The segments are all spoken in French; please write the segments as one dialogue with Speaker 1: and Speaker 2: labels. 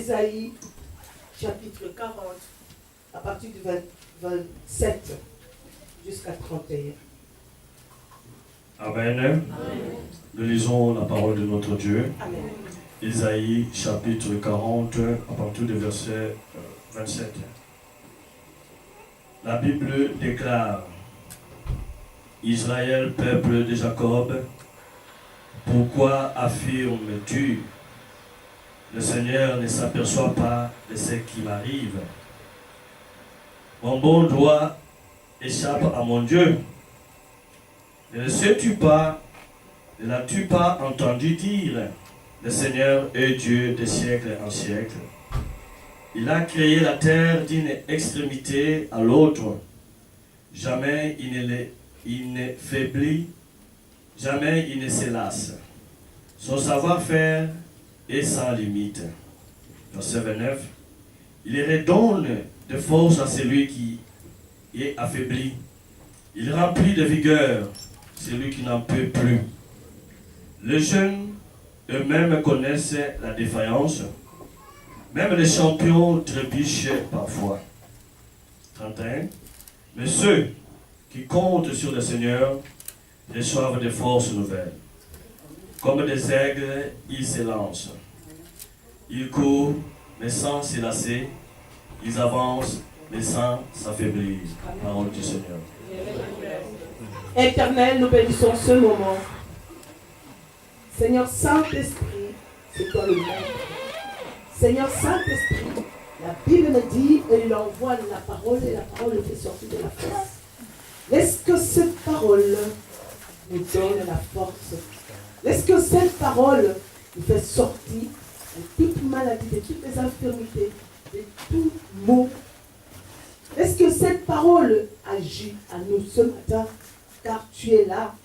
Speaker 1: Ésaïe, chapitre 40, à partir du 27 jusqu'à 31.
Speaker 2: Amen. Amen. Nous lisons la parole de notre Dieu.
Speaker 1: Amen.
Speaker 2: Ésaïe, chapitre 40, à partir du verset 27. La Bible déclare: Israël, peuple de Jacob, pourquoi affirmes-tu: le Seigneur ne s'aperçoit pas de ce qui m'arrive? Mon bon doigt échappe à mon Dieu. Ne le sais-tu pas, ne l'as-tu pas entendu dire: le Seigneur est Dieu de siècle en siècle. Il a créé la terre d'une extrémité à l'autre. Jamais il ne faiblit, jamais il ne se lasse. Son savoir-faire est sans limite. Verset 29. Il redonne de force à celui qui est affaibli. Il remplit de vigueur celui qui n'en peut plus. Les jeunes eux-mêmes connaissent la défaillance. Même les champions trébuchent parfois. 31. Mais ceux qui comptent sur le Seigneur reçoivent de forces nouvelles. Comme des aigles, ils se lancent. Ils courent, mais sans se lasser. Ils avancent, mais sans s'affaiblir. Parole du Seigneur.
Speaker 1: Éternel, nous bénissons ce moment. Seigneur Saint-Esprit, c'est toi le maître. Seigneur Saint-Esprit, la Bible me dit, et il envoie la parole, et la parole fait sortir de la force. Laisse que cette parole nous donne la force. Laisse que cette parole nous fait sortir de toute maladie, de toutes les infirmités, de tout mot. Laisse que cette parole agit à nous ce matin, car tu es là.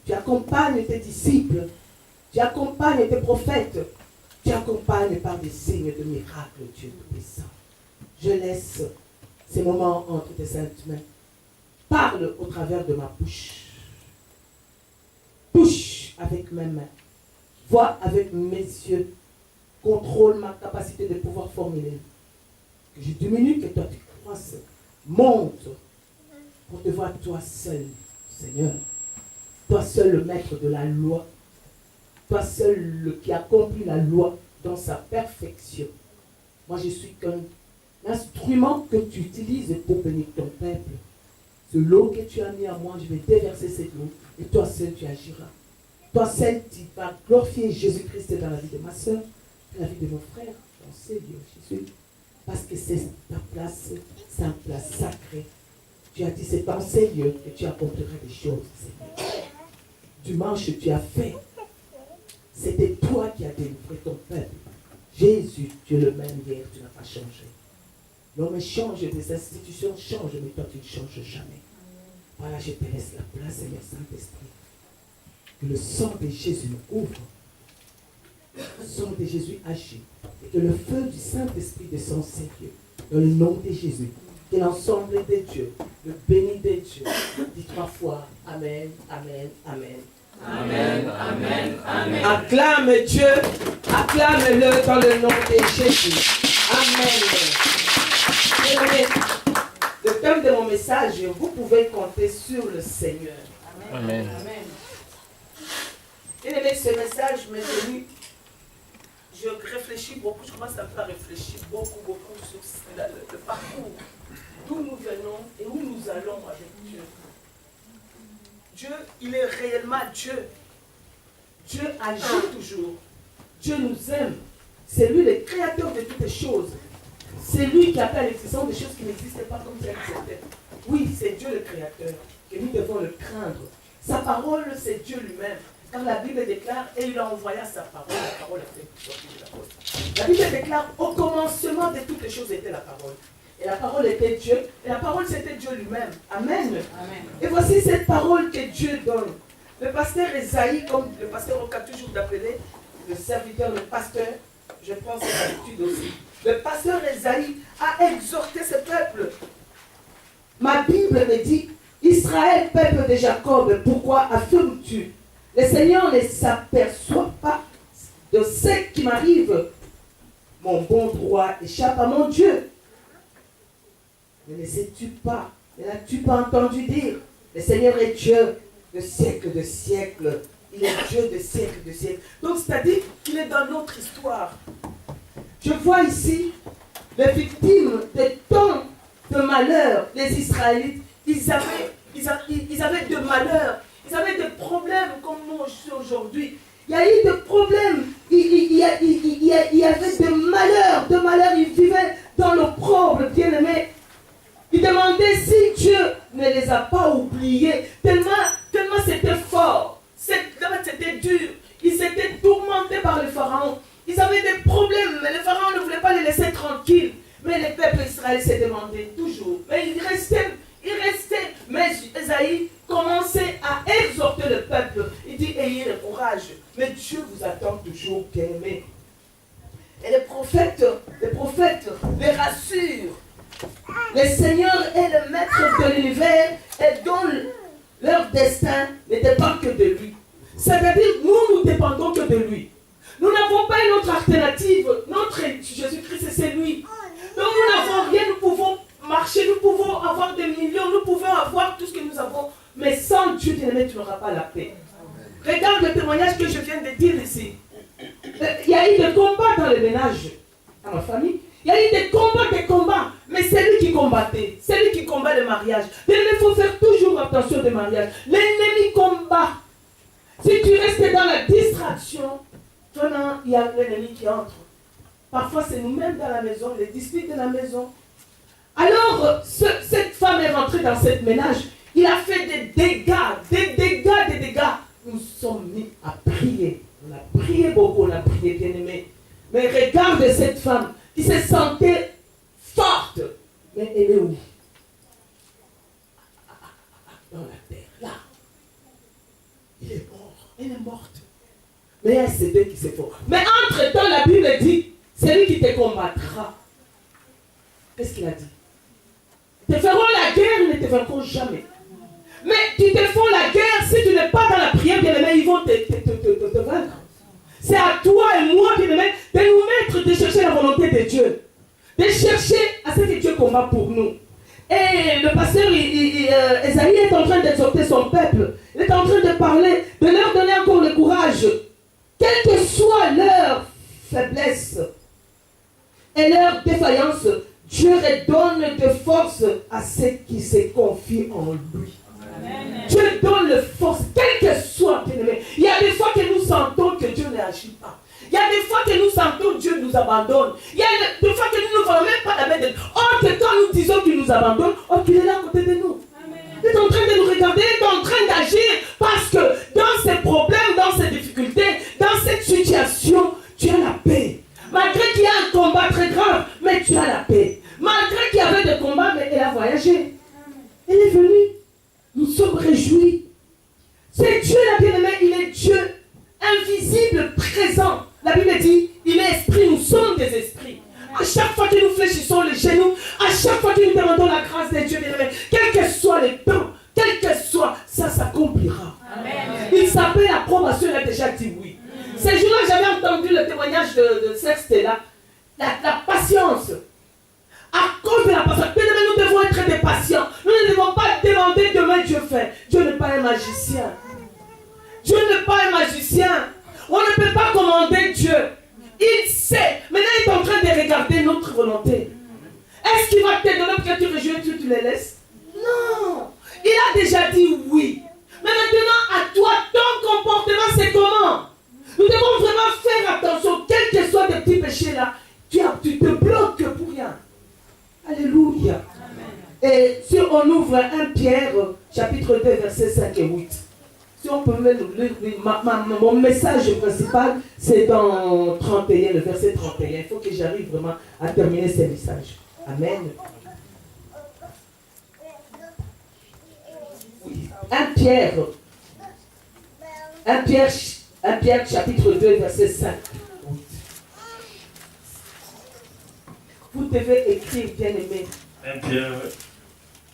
Speaker 1: Tu accompagnes tes disciples, tu accompagnes tes prophètes, tu accompagnes par des signes de miracles, Dieu Tout-Puissant. Je laisse ces moments entre tes saintes mains. Parle au travers de ma bouche. Touche avec mes mains. Vois avec mes yeux. Contrôle ma capacité de pouvoir formuler. Que je diminue, que toi tu croisses. Monte pour te voir toi seul, Seigneur. Toi seul le maître de la loi. Toi seul qui accomplit la loi dans sa perfection. Moi je suis qu'un instrument que tu utilises pour bénir ton peuple. Ce lot que tu as mis à moi, je vais déverser cette eau. Et toi seul tu agiras. Toi seul tu vas glorifier Jésus-Christ dans la vie de ma soeur, dans la vie de mon frère, dans ces lieux, Jésus. Parce que c'est ta place, c'est une place sacrée. Tu as dit, c'est dans ces lieux que tu accompliras des choses, Seigneur. Dimanche, tu as fait. C'était toi qui as délivré ton peuple. Jésus, tu es le même hier, tu n'as pas changé. L'homme change, des institutions changent, mais toi, tu ne changes jamais. Voilà, je te laisse la place, Seigneur Saint-Esprit. Que le sang de Jésus nous couvre. Le sang de Jésus agit. Et que le feu du Saint-Esprit descend ces lieux. Dans le nom de Jésus. Que l'ensemble des dieux, le béni des dieux, dit 3 fois Amen, Amen, Amen.
Speaker 3: Amen, amen, amen.
Speaker 1: Acclame Dieu, acclame-le dans le nom de Jésus. Amen. Le thème de mon message, vous pouvez compter sur le Seigneur.
Speaker 3: Amen.
Speaker 1: Amen. Bien aimé, ce message m'est venu. Je réfléchis beaucoup, je commence à me faire réfléchir beaucoup sur le parcours, d'où nous venons et où nous allons avec Dieu. Dieu, il est réellement Dieu. Dieu agit toujours. Dieu nous aime. C'est lui le créateur de toutes les choses. C'est lui qui appelle l'existence des choses qui n'existaient pas comme elles étaient. Oui, c'est Dieu le créateur. Et nous devons le craindre. Sa parole, c'est Dieu lui-même. Quand la Bible déclare, et il a envoyé sa parole, la parole a fait sortir de la poste. La Bible déclare, au commencement de toutes les choses était la parole. Et la parole était Dieu, et la parole c'était Dieu lui-même. Amen.
Speaker 3: Amen.
Speaker 1: Et voici cette parole que Dieu donne. Le pasteur Esaïe, comme le pasteur Oka toujours d'appeler, le serviteur, le pasteur, je prends cette habitude aussi. Le pasteur Esaïe a exhorté ce peuple. Ma Bible me dit, Israël, peuple de Jacob, pourquoi affirmes-tu? Le Seigneur ne s'aperçoit pas de ce qui m'arrive. mon bon droit échappe à mon Dieu. Ne sais-tu pas, ne l'as-tu pas entendu dire? Le Seigneur est Dieu de siècle de siècle. Il est Dieu de siècle de siècle. Donc, c'est-à-dire qu'il est dans notre histoire. Je vois ici les victimes de tant de malheurs, les Israélites. Ils avaient de malheurs. Ils avaient des problèmes comme moi aujourd'hui. Il y a eu des problèmes. Il y avait des malheurs. Ils vivaient dans l'opprobre, bien-aimés. Ils demandaient si Dieu ne les a pas oubliés. Tellement c'était fort. C'était dur. Ils étaient tourmentés par le Pharaon. Ils avaient des problèmes, mais le Pharaon ne voulait pas les laisser tranquilles. Mais le peuple d'Israël s'est demandé toujours. Mais il restait. Mais Esaïe commençait à exhorter le peuple. Il dit, ayez le courage. Mais Dieu vous attend toujours, bien-aimés. Et les prophètes les rassurent. Le Seigneur est le maître de l'univers et dont leur destin ne dépend que de lui. C'est-à-dire, nous dépendons que de lui. Nous n'avons pas une autre alternative. Notre Jésus-Christ, c'est lui. Donc nous n'avons rien, nous pouvons marcher, nous pouvons avoir des millions, nous pouvons avoir tout ce que nous avons. Mais sans Dieu, bien-aimé, tu n'auras pas la paix. Regarde le témoignage que je viens de dire ici. Il y a eu des combats dans le ménage à ma famille. Il y a eu des combats. Mais c'est lui qui combattait. C'est lui qui combat le mariage. Mais il faut faire toujours attention au mariage. L'ennemi combat. Si tu restes dans la distraction, il y a l'ennemi qui entre. Parfois, c'est nous-mêmes dans la maison, les disputes de la maison. Alors, cette femme est rentrée dans cette ménage. Il a fait des dégâts. Nous sommes mis à prier. On a prié beaucoup, on a prié, bien-aimé. Mais regarde cette femme qui se sentait forte. Mais elle est où? Dans la terre, là. Il est mort. Elle est morte. Mais il y a CD qui s'est fort. Mais entre-temps, la Bible dit, c'est lui qui te combattra. Qu'est-ce qu'il a dit? Ils te feront la guerre, ils ne te vaincront jamais. Mais qui te font la guerre, si tu n'es pas dans la prière, bien aimé, ils vont te vaincre. C'est à toi et moi, bien aimé, de nous mettre, de chercher la volonté de Dieu. De chercher à ce que Dieu combat pour nous. Et le pasteur Esaïe est en train d'exhorter son peuple. Il est en train de parler, de leur donner encore le courage. Quelle que soit leur faiblesse et leur défaillance, Dieu redonne de force à ceux qui se confient en lui. Amen. Dieu donne le force, quel que soit, bien-aimé. Il y a des fois que nous sentons que Dieu n'agit pas. Il y a des fois que nous sentons que Dieu nous abandonne. Il y a des fois que nous ne voyons même pas la main de Dieu. Or que quand nous disons qu'il nous abandonne, or qu'il est là à côté de nous. Amen. Il est en train de nous regarder, il est en train d'agir. Parce que dans ces problèmes, dans ces difficultés, dans cette situation, tu as la paix. Malgré qu'il y a un combat très grave, mais tu as la paix. Malgré qu'il y avait des combats, mais elle a voyagé. Elle est venue. Nous sommes réjouis. C'est Dieu, la bien-aimée, il est Dieu invisible, présent. La Bible dit, il est esprit, nous sommes des esprits. À chaque fois que nous fléchissons les genoux, à chaque fois que nous demandons la grâce de Dieu, bien-aimé, quel que soit le temps, quel que soit, ça s'accomplira. Amen. Il s'appelle l'approbation, il a déjà dit oui. Ces jours-là, j'avais entendu le témoignage de Sœur Stella. La patience. À cause de la patience, nous devons être des patients. Nous ne devons pas demander demain Dieu fait. Dieu n'est pas un magicien. Dieu n'est pas un magicien. On ne peut pas commander Dieu. Il sait. Maintenant, il est en train de regarder notre volonté. Est-ce qu'il va te donner pour que tu réjouis, tu les laisses? Non. Il a déjà dit oui. Mais maintenant, à toi, ton comportement, c'est comment? Nous devons vraiment faire attention, quels que soient des petits péchés là, tu te bloques pour rien. Alléluia. Amen. Et si on ouvre 1 Pierre, chapitre 2, versets 5 et 8. Si on peut mettre mon message principal, c'est dans 31, le verset 31. Il faut que j'arrive vraiment à terminer ce message. Amen. Oui. 1 Pierre, chapitre 2, verset 5. Vous devez écrire, bien-aimé.
Speaker 2: 1 Pierre,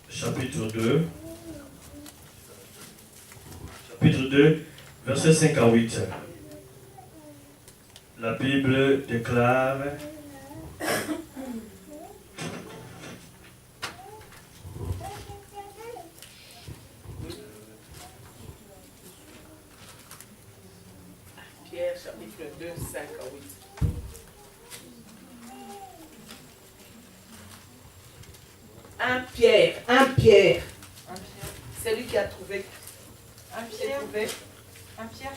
Speaker 2: chapitre 2. Chapitre 2, verset 5 à 8. La Bible déclare:
Speaker 1: 1 Pierre. C'est lui qui a trouvé.
Speaker 4: 1 Pierre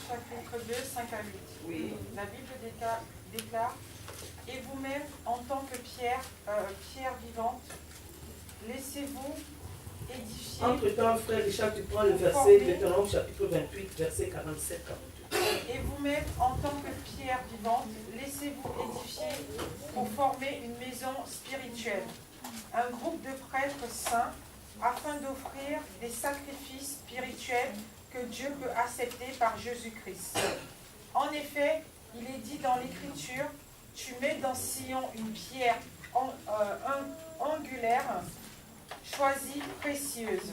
Speaker 4: chapitre 2, 5 à 8.
Speaker 1: Oui.
Speaker 4: La Bible déclare, et vous-même, en tant que pierre vivante, laissez-vous édifier.
Speaker 1: Entre-temps, frère Richard, tu prends le verset, Deutéronome chapitre 28, verset 47-48.
Speaker 4: Et vous-même, en tant que pierre vivante, laissez-vous édifier pour former une maison spirituelle, un groupe de prêtres saints, afin d'offrir des sacrifices spirituels que Dieu peut accepter par Jésus-Christ. En effet, il est dit dans l'Écriture, tu mets dans Sion une pierre angulaire, choisie, précieuse.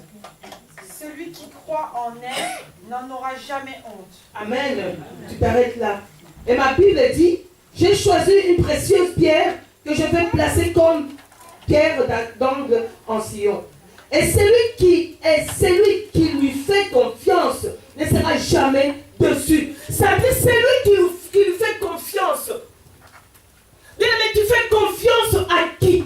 Speaker 4: Celui qui croit en elle n'en aura jamais honte.
Speaker 1: Amen. Tu t'arrêtes là. Et ma Bible dit, j'ai choisi une précieuse pierre que je vais placer comme pierre d'angle en Sion. Et celui qui lui fait confiance ne sera jamais dessus. Ça dit, celui qui lui fait confiance. Mais tu fais confiance à qui?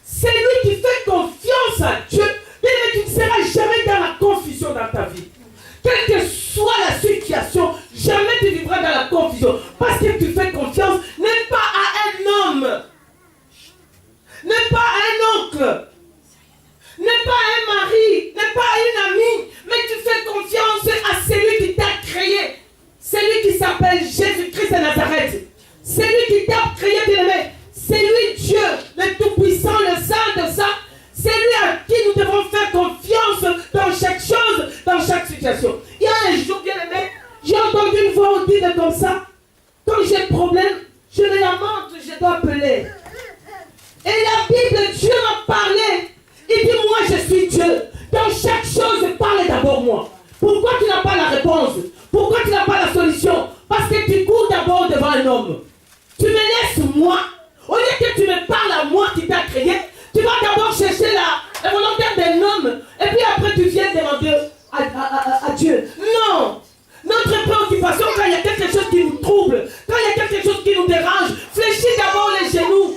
Speaker 1: Celui qui fait confiance à Dieu, mais tu ne seras jamais dans la confusion dans ta vie. Quelle que soit la situation, jamais tu vivras dans la confusion. Parce que tu fais confiance, n'est pas à un homme, n'est pas à un oncle, n'est pas à un mari, n'est pas à une amie, mais tu fais confiance à celui qui t'a créé, celui qui s'appelle Jésus-Christ de Nazareth, celui qui t'a créé, bien-aimé, c'est lui Dieu, le Tout-Puissant, le Saint de ça, c'est lui à qui nous devons faire confiance dans chaque chose, dans chaque situation. Il y a un jour, bien-aimé, j'ai entendu une voix audible comme ça, quand j'ai un problème, je me lamente, je dois appeler. Et la Bible, Dieu m'a parlé. Il dit, moi je suis Dieu. Dans chaque chose, parle d'abord moi. Pourquoi tu n'as pas la réponse? Pourquoi tu n'as pas la solution? Parce que tu cours d'abord devant un homme. Tu me laisses moi. Au lieu que tu me parles à moi qui t'a créé, tu vas d'abord chercher la volonté d'un homme. Et puis après tu viens demander à Dieu. Non. Notre préoccupation, quand il y a quelque chose qui nous trouble, quand il y a quelque chose qui nous dérange, fléchis d'abord les genoux.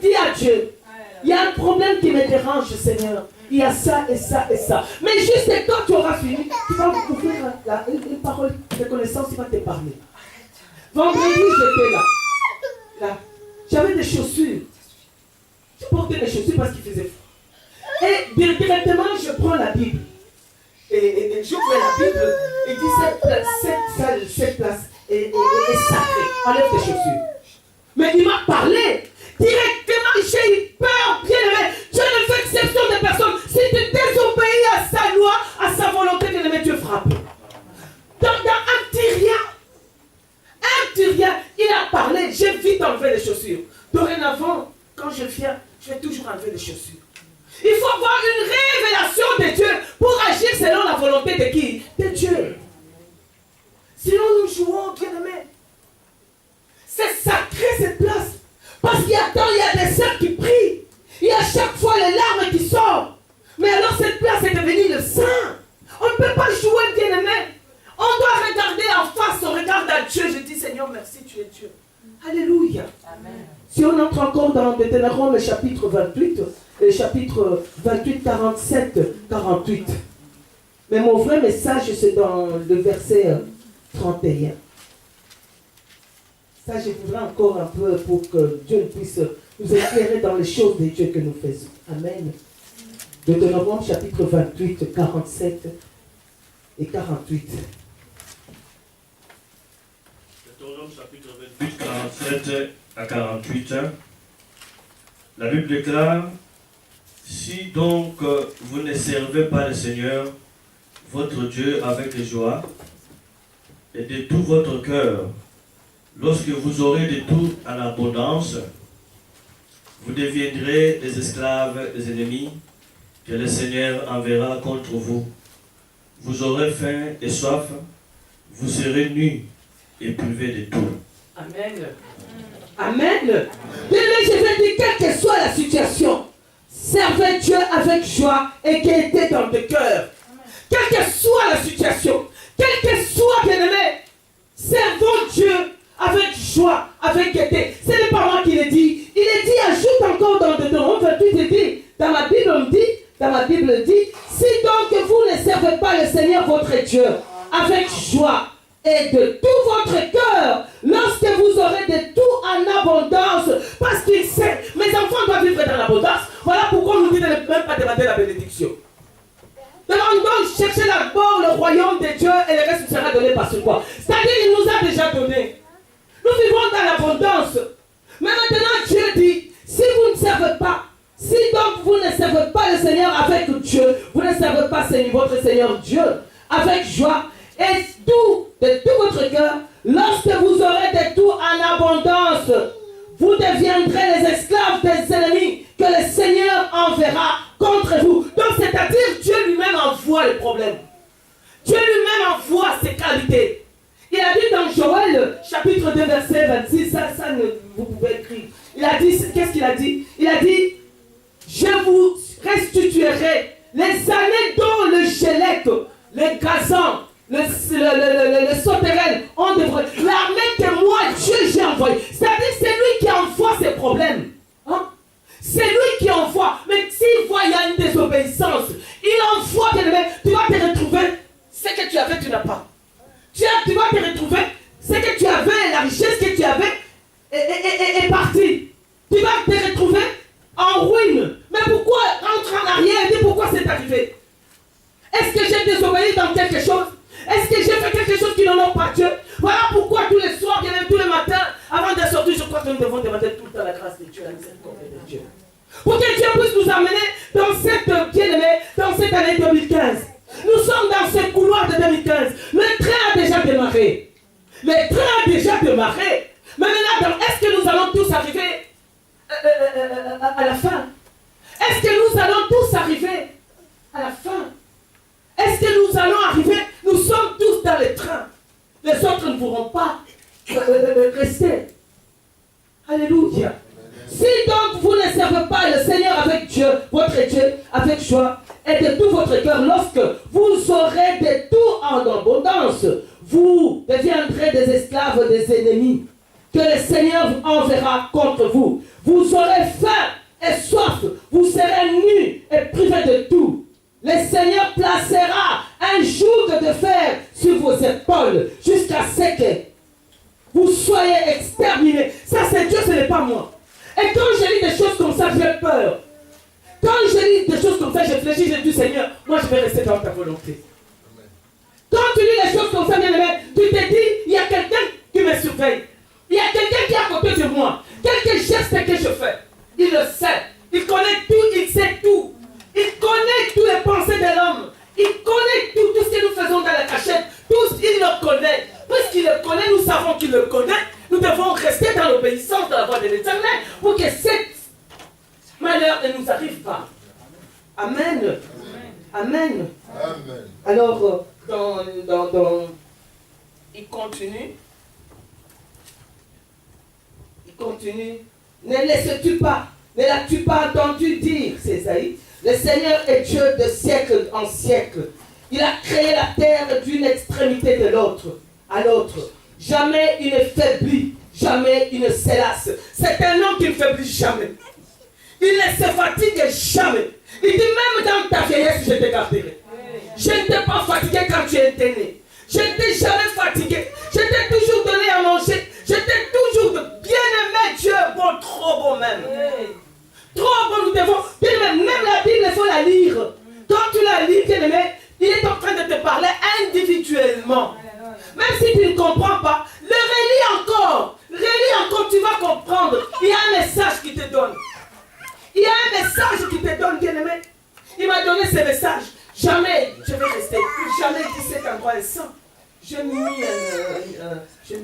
Speaker 1: Dis à Dieu. Il y a un problème qui me dérange, Seigneur. Il y a ça et ça et ça. Mais juste quand tu auras fini, tu vas ouvrir une parole de connaissance, il va te parler. Vendredi, j'étais là. J'avais des chaussures. Je portais des chaussures parce qu'il faisait froid. Et directement, je prends la Bible. Et j'ouvre la Bible. Et dit cette place est sacrée. Enlève tes chaussures. Mais il m'a parlé. Directement, j'ai eu peur, bien-aimé. Dieu ne fait exception de personne. Si tu désobéis à sa loi, à sa volonté, bien-aimé, Dieu frappe. Dans un petit rien, il a parlé. J'ai vite enlevé les chaussures. Dorénavant, quand je viens, je vais toujours enlever les chaussures. Il faut avoir une révélation de Dieu pour agir selon la volonté de qui? De Dieu. Sinon, nous jouons, bien-aimé. C'est sacré cette place. Parce qu'il y a des sœurs qui prient. Il y a chaque fois les larmes qui sortent. Mais alors cette place est devenue le sein. On ne peut pas jouer, bien-aimé. On doit regarder en face, on regarde à Dieu. Je dis, Seigneur, merci, tu es Dieu. Alléluia. Amen. Si on entre encore dans Deutéronome chapitre 28, chapitre 28, 47, 48. Mais mon vrai message, c'est dans le verset 31. Ça, je voudrais encore un peu pour que Dieu puisse nous éclairer dans les choses de Dieu que nous faisons. Amen. Deutéronome chapitre 28, 47 et 48.
Speaker 2: Deutéronome chapitre 28, 47 à 48. La Bible déclare, si donc vous ne servez pas le Seigneur, votre Dieu, avec joie et de tout votre cœur, lorsque vous aurez de tout en abondance, vous deviendrez des esclaves des ennemis que le Seigneur enverra contre vous. Vous aurez faim et soif, vous serez nus et privés de tout.
Speaker 1: Amen. Amen. Mais je veux dire, quelle que soit la situation, servez Dieu avec joie et gaieté dans le cœur. Quelle que soit la situation, quelle que soit, bien-aimé, servons Dieu avec joie, avec gaieté. Ce n'est pas moi qui l'ai dit. Il est dit, ajoute encore dans Deutéronome 28, il dit, dans la Bible Bible dit, si donc vous ne servez pas le Seigneur votre Dieu avec joie et de tout votre cœur, lorsque vous aurez de tout en abondance, parce qu'il sait, mes enfants doivent vivre dans l'abondance, voilà pourquoi on nous dit de ne même pas demander la bénédiction. Demandons donc chercher d'abord le royaume de Dieu et le reste sera donné par ce quoi. C'est-à-dire qu'il nous a déjà donné. Nous vivons dans l'abondance. Mais maintenant Dieu dit, si vous ne servez pas, si donc vous ne servez pas le Seigneur avec Dieu, vous ne servez pas votre Seigneur Dieu avec joie et de tout votre cœur, lorsque vous aurez de tout en abondance, vous deviendrez les esclaves des ennemis que le Seigneur enverra contre vous. Donc c'est-à-dire Dieu lui-même envoie le problème. Dieu lui-même envoie ses qualités. Il a dit dans Joël, chapitre 2, verset 26, vous pouvez écrire. Il a dit, qu'est-ce qu'il a dit? Il a dit, je vous restituerai les années dont le Gélec, le gazan, le sauterelle ont devrait. L'armée que moi, Dieu, j'ai envoyé. C'est-à-dire, c'est lui qui envoie ses problèmes. Hein? C'est lui qui envoie. Mais s'il voit qu'il y a une désobéissance, il envoie que tu vas te retrouver. Ce que tu avais, tu n'as pas. Tu vas te retrouver. Ce que tu avais, la richesse que tu avais est partie. Tu vas te retrouver en ruine. Mais pourquoi rentre en arrière et dis pourquoi c'est arrivé? Est-ce que j'ai désobéi dans quelque chose? Est-ce que j'ai fait quelque chose qui n'honore pas Dieu? Voilà pourquoi tous les soirs, bien tous les matins, avant de sortir, je crois que nous devons demander tout le temps la grâce de Dieu, la miséricorde de Dieu. Pour que Dieu puisse nous amener dans cette, bien-aimé, dans cette année 2015. Nous sommes dans ce couloir de 2015. Le train a déjà démarré. Le train a déjà démarré. Mais maintenant, est-ce que nous allons tous arriver à la fin? Est-ce que nous allons tous arriver à la fin? Est-ce que nous allons arriver? Nous sommes tous dans le train. Les autres ne pourront pas rester. Alléluia. Si donc vous ne servez pas le Seigneur avec Dieu, votre Dieu, avec joie et de tout votre cœur, lorsque vous aurez de tout en abondance, vous deviendrez des esclaves des ennemis que le Seigneur vous enverra contre vous. Vous aurez faim et soif, vous serez nus et privés de tout. Le Seigneur placera un joug de fer sur vos épaules jusqu'à ce que vous soyez exterminés. Ça c'est Dieu, ce n'est pas moi. Et quand je lis des choses comme ça, j'ai peur. Quand je lis des choses comme ça, je réfléchis, je dis Seigneur, moi je vais rester dans ta volonté. Quand tu lis les choses comme ça, bien aimé, tu te dis, il y a quelqu'un qui me surveille. Il y a quelqu'un qui est à côté de moi. Quel geste que je fais, il le sait. Il connaît tout, il sait tout. Il connaît toutes les pensées de l'homme. Il connaît tout ce que nous faisons dans la cachette. Tout, il le connaît. Puisqu'il le connaît, nous savons qu'il le connaît. Nous devons rester dans l'obéissance de la voix de l'Éternel pour que cette malheur ne nous arrive pas. Amen. Amen. Amen. Alors, il continue. Ne laisses-tu pas, ne l'as-tu pas entendu dire, c'est Isaïe, le Seigneur est Dieu de siècle en siècle. Il a créé la terre d'une extrémité de l'autre à l'autre. Jamais il ne faiblit, jamais il ne s'élasse. C'est un homme qui ne faiblit jamais. Il ne se fatigue jamais. Il dit même dans ta vieillesse, je te garderai. Je ne t'ai pas fatigué quand tu étais né. Je ne t'ai jamais fatigué. Je t'ai toujours donné à manger. Je t'ai toujours bien-aimé Dieu. Bon, trop bon même. Trop bon, nous devons. Même la Bible, il faut la lire. Quand tu la lis, bien-aimé, il est en train de te parler individuellement. Même si tu ne comprends pas, relis encore, tu vas comprendre. Il y a un message qui te donne. Il y a un message qui te donne, bien-aimé. Il m'a donné ce message. Jamais je vais rester. Jamais dit cet endroit est saint. J'ai mis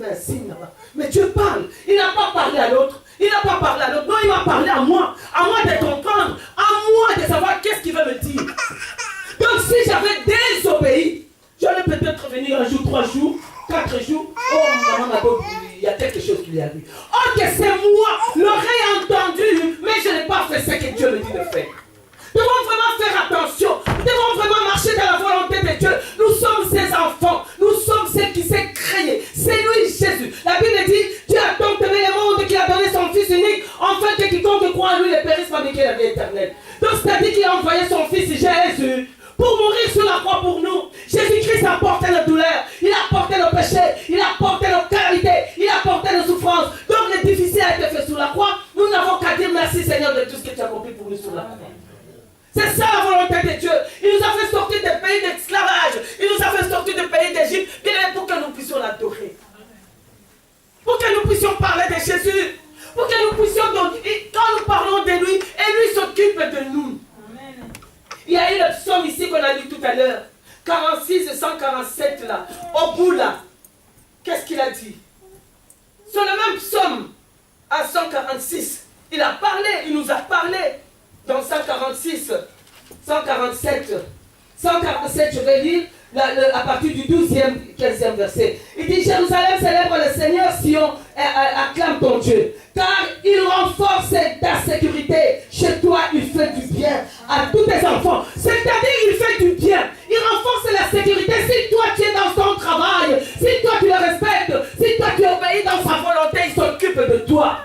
Speaker 1: un signe là-bas. Mais Dieu parle. Il n'a pas parlé à l'autre. Il n'a pas parlé à l'autre. Non, il m'a parlé à moi. À moi de comprendre. À moi de savoir qu'est-ce qu'il veut me dire. Donc si j'avais désobéi, j'allais peut-être venir un jour, 3 jours, 4 jours. Oh, maman, il y a quelque chose qui lui a dit. Oh, que c'est moi, l'oreille entendu, mais je n'ai pas fait ce que Dieu me dit de faire. Nous devons vraiment faire attention. Nous devons vraiment marcher dans la volonté de Dieu. Nous sommes ses enfants. Nous sommes ceux qui s'est créé. C'est lui, Jésus. La Bible dit, Dieu a donc aimé le monde qu'il a donné son Fils unique, afin que quiconque croit en lui ne périsse pas, mais qu'il ait la vie éternelle. Donc t'a dit qu'il a envoyé son fils Jésus pour mourir sur la croix pour nous. Jésus-Christ a porté nos douleurs, il a porté nos péchés, il a porté nos qualités, il a porté nos souffrances. Donc le difficile a été fait sur la croix. Nous n'avons qu'à dire merci Seigneur de tout ce que tu as accompli pour nous sur la croix. C'est ça la volonté de Dieu. Il nous a fait sortir des pays d'esclavage. Il nous a fait sortir des pays d'Égypte. Pour que nous puissions l'adorer. Pour que nous puissions parler de Jésus. Pour que nous puissions, donc, quand nous parlons de lui, et lui s'occupe de nous. Amen. Il y a eu le psaume ici qu'on a lu tout à l'heure. 46 et 147 là. Au bout là. Qu'est-ce qu'il a dit? Sur le même psaume, à 146, il a parlé, il nous a parlé. Dans 146, 147, 147, je vais lire à partir du 12e, 15e verset. Il dit, Jérusalem célèbre le Seigneur, Sion acclame ton Dieu, car il renforce ta sécurité. Chez toi, il fait du bien à tous tes enfants. C'est-à-dire, il fait du bien. Il renforce la sécurité. Si toi, tu es dans ton travail, si toi, tu le respectes, si toi, tu obéis dans sa volonté, il s'occupe de toi.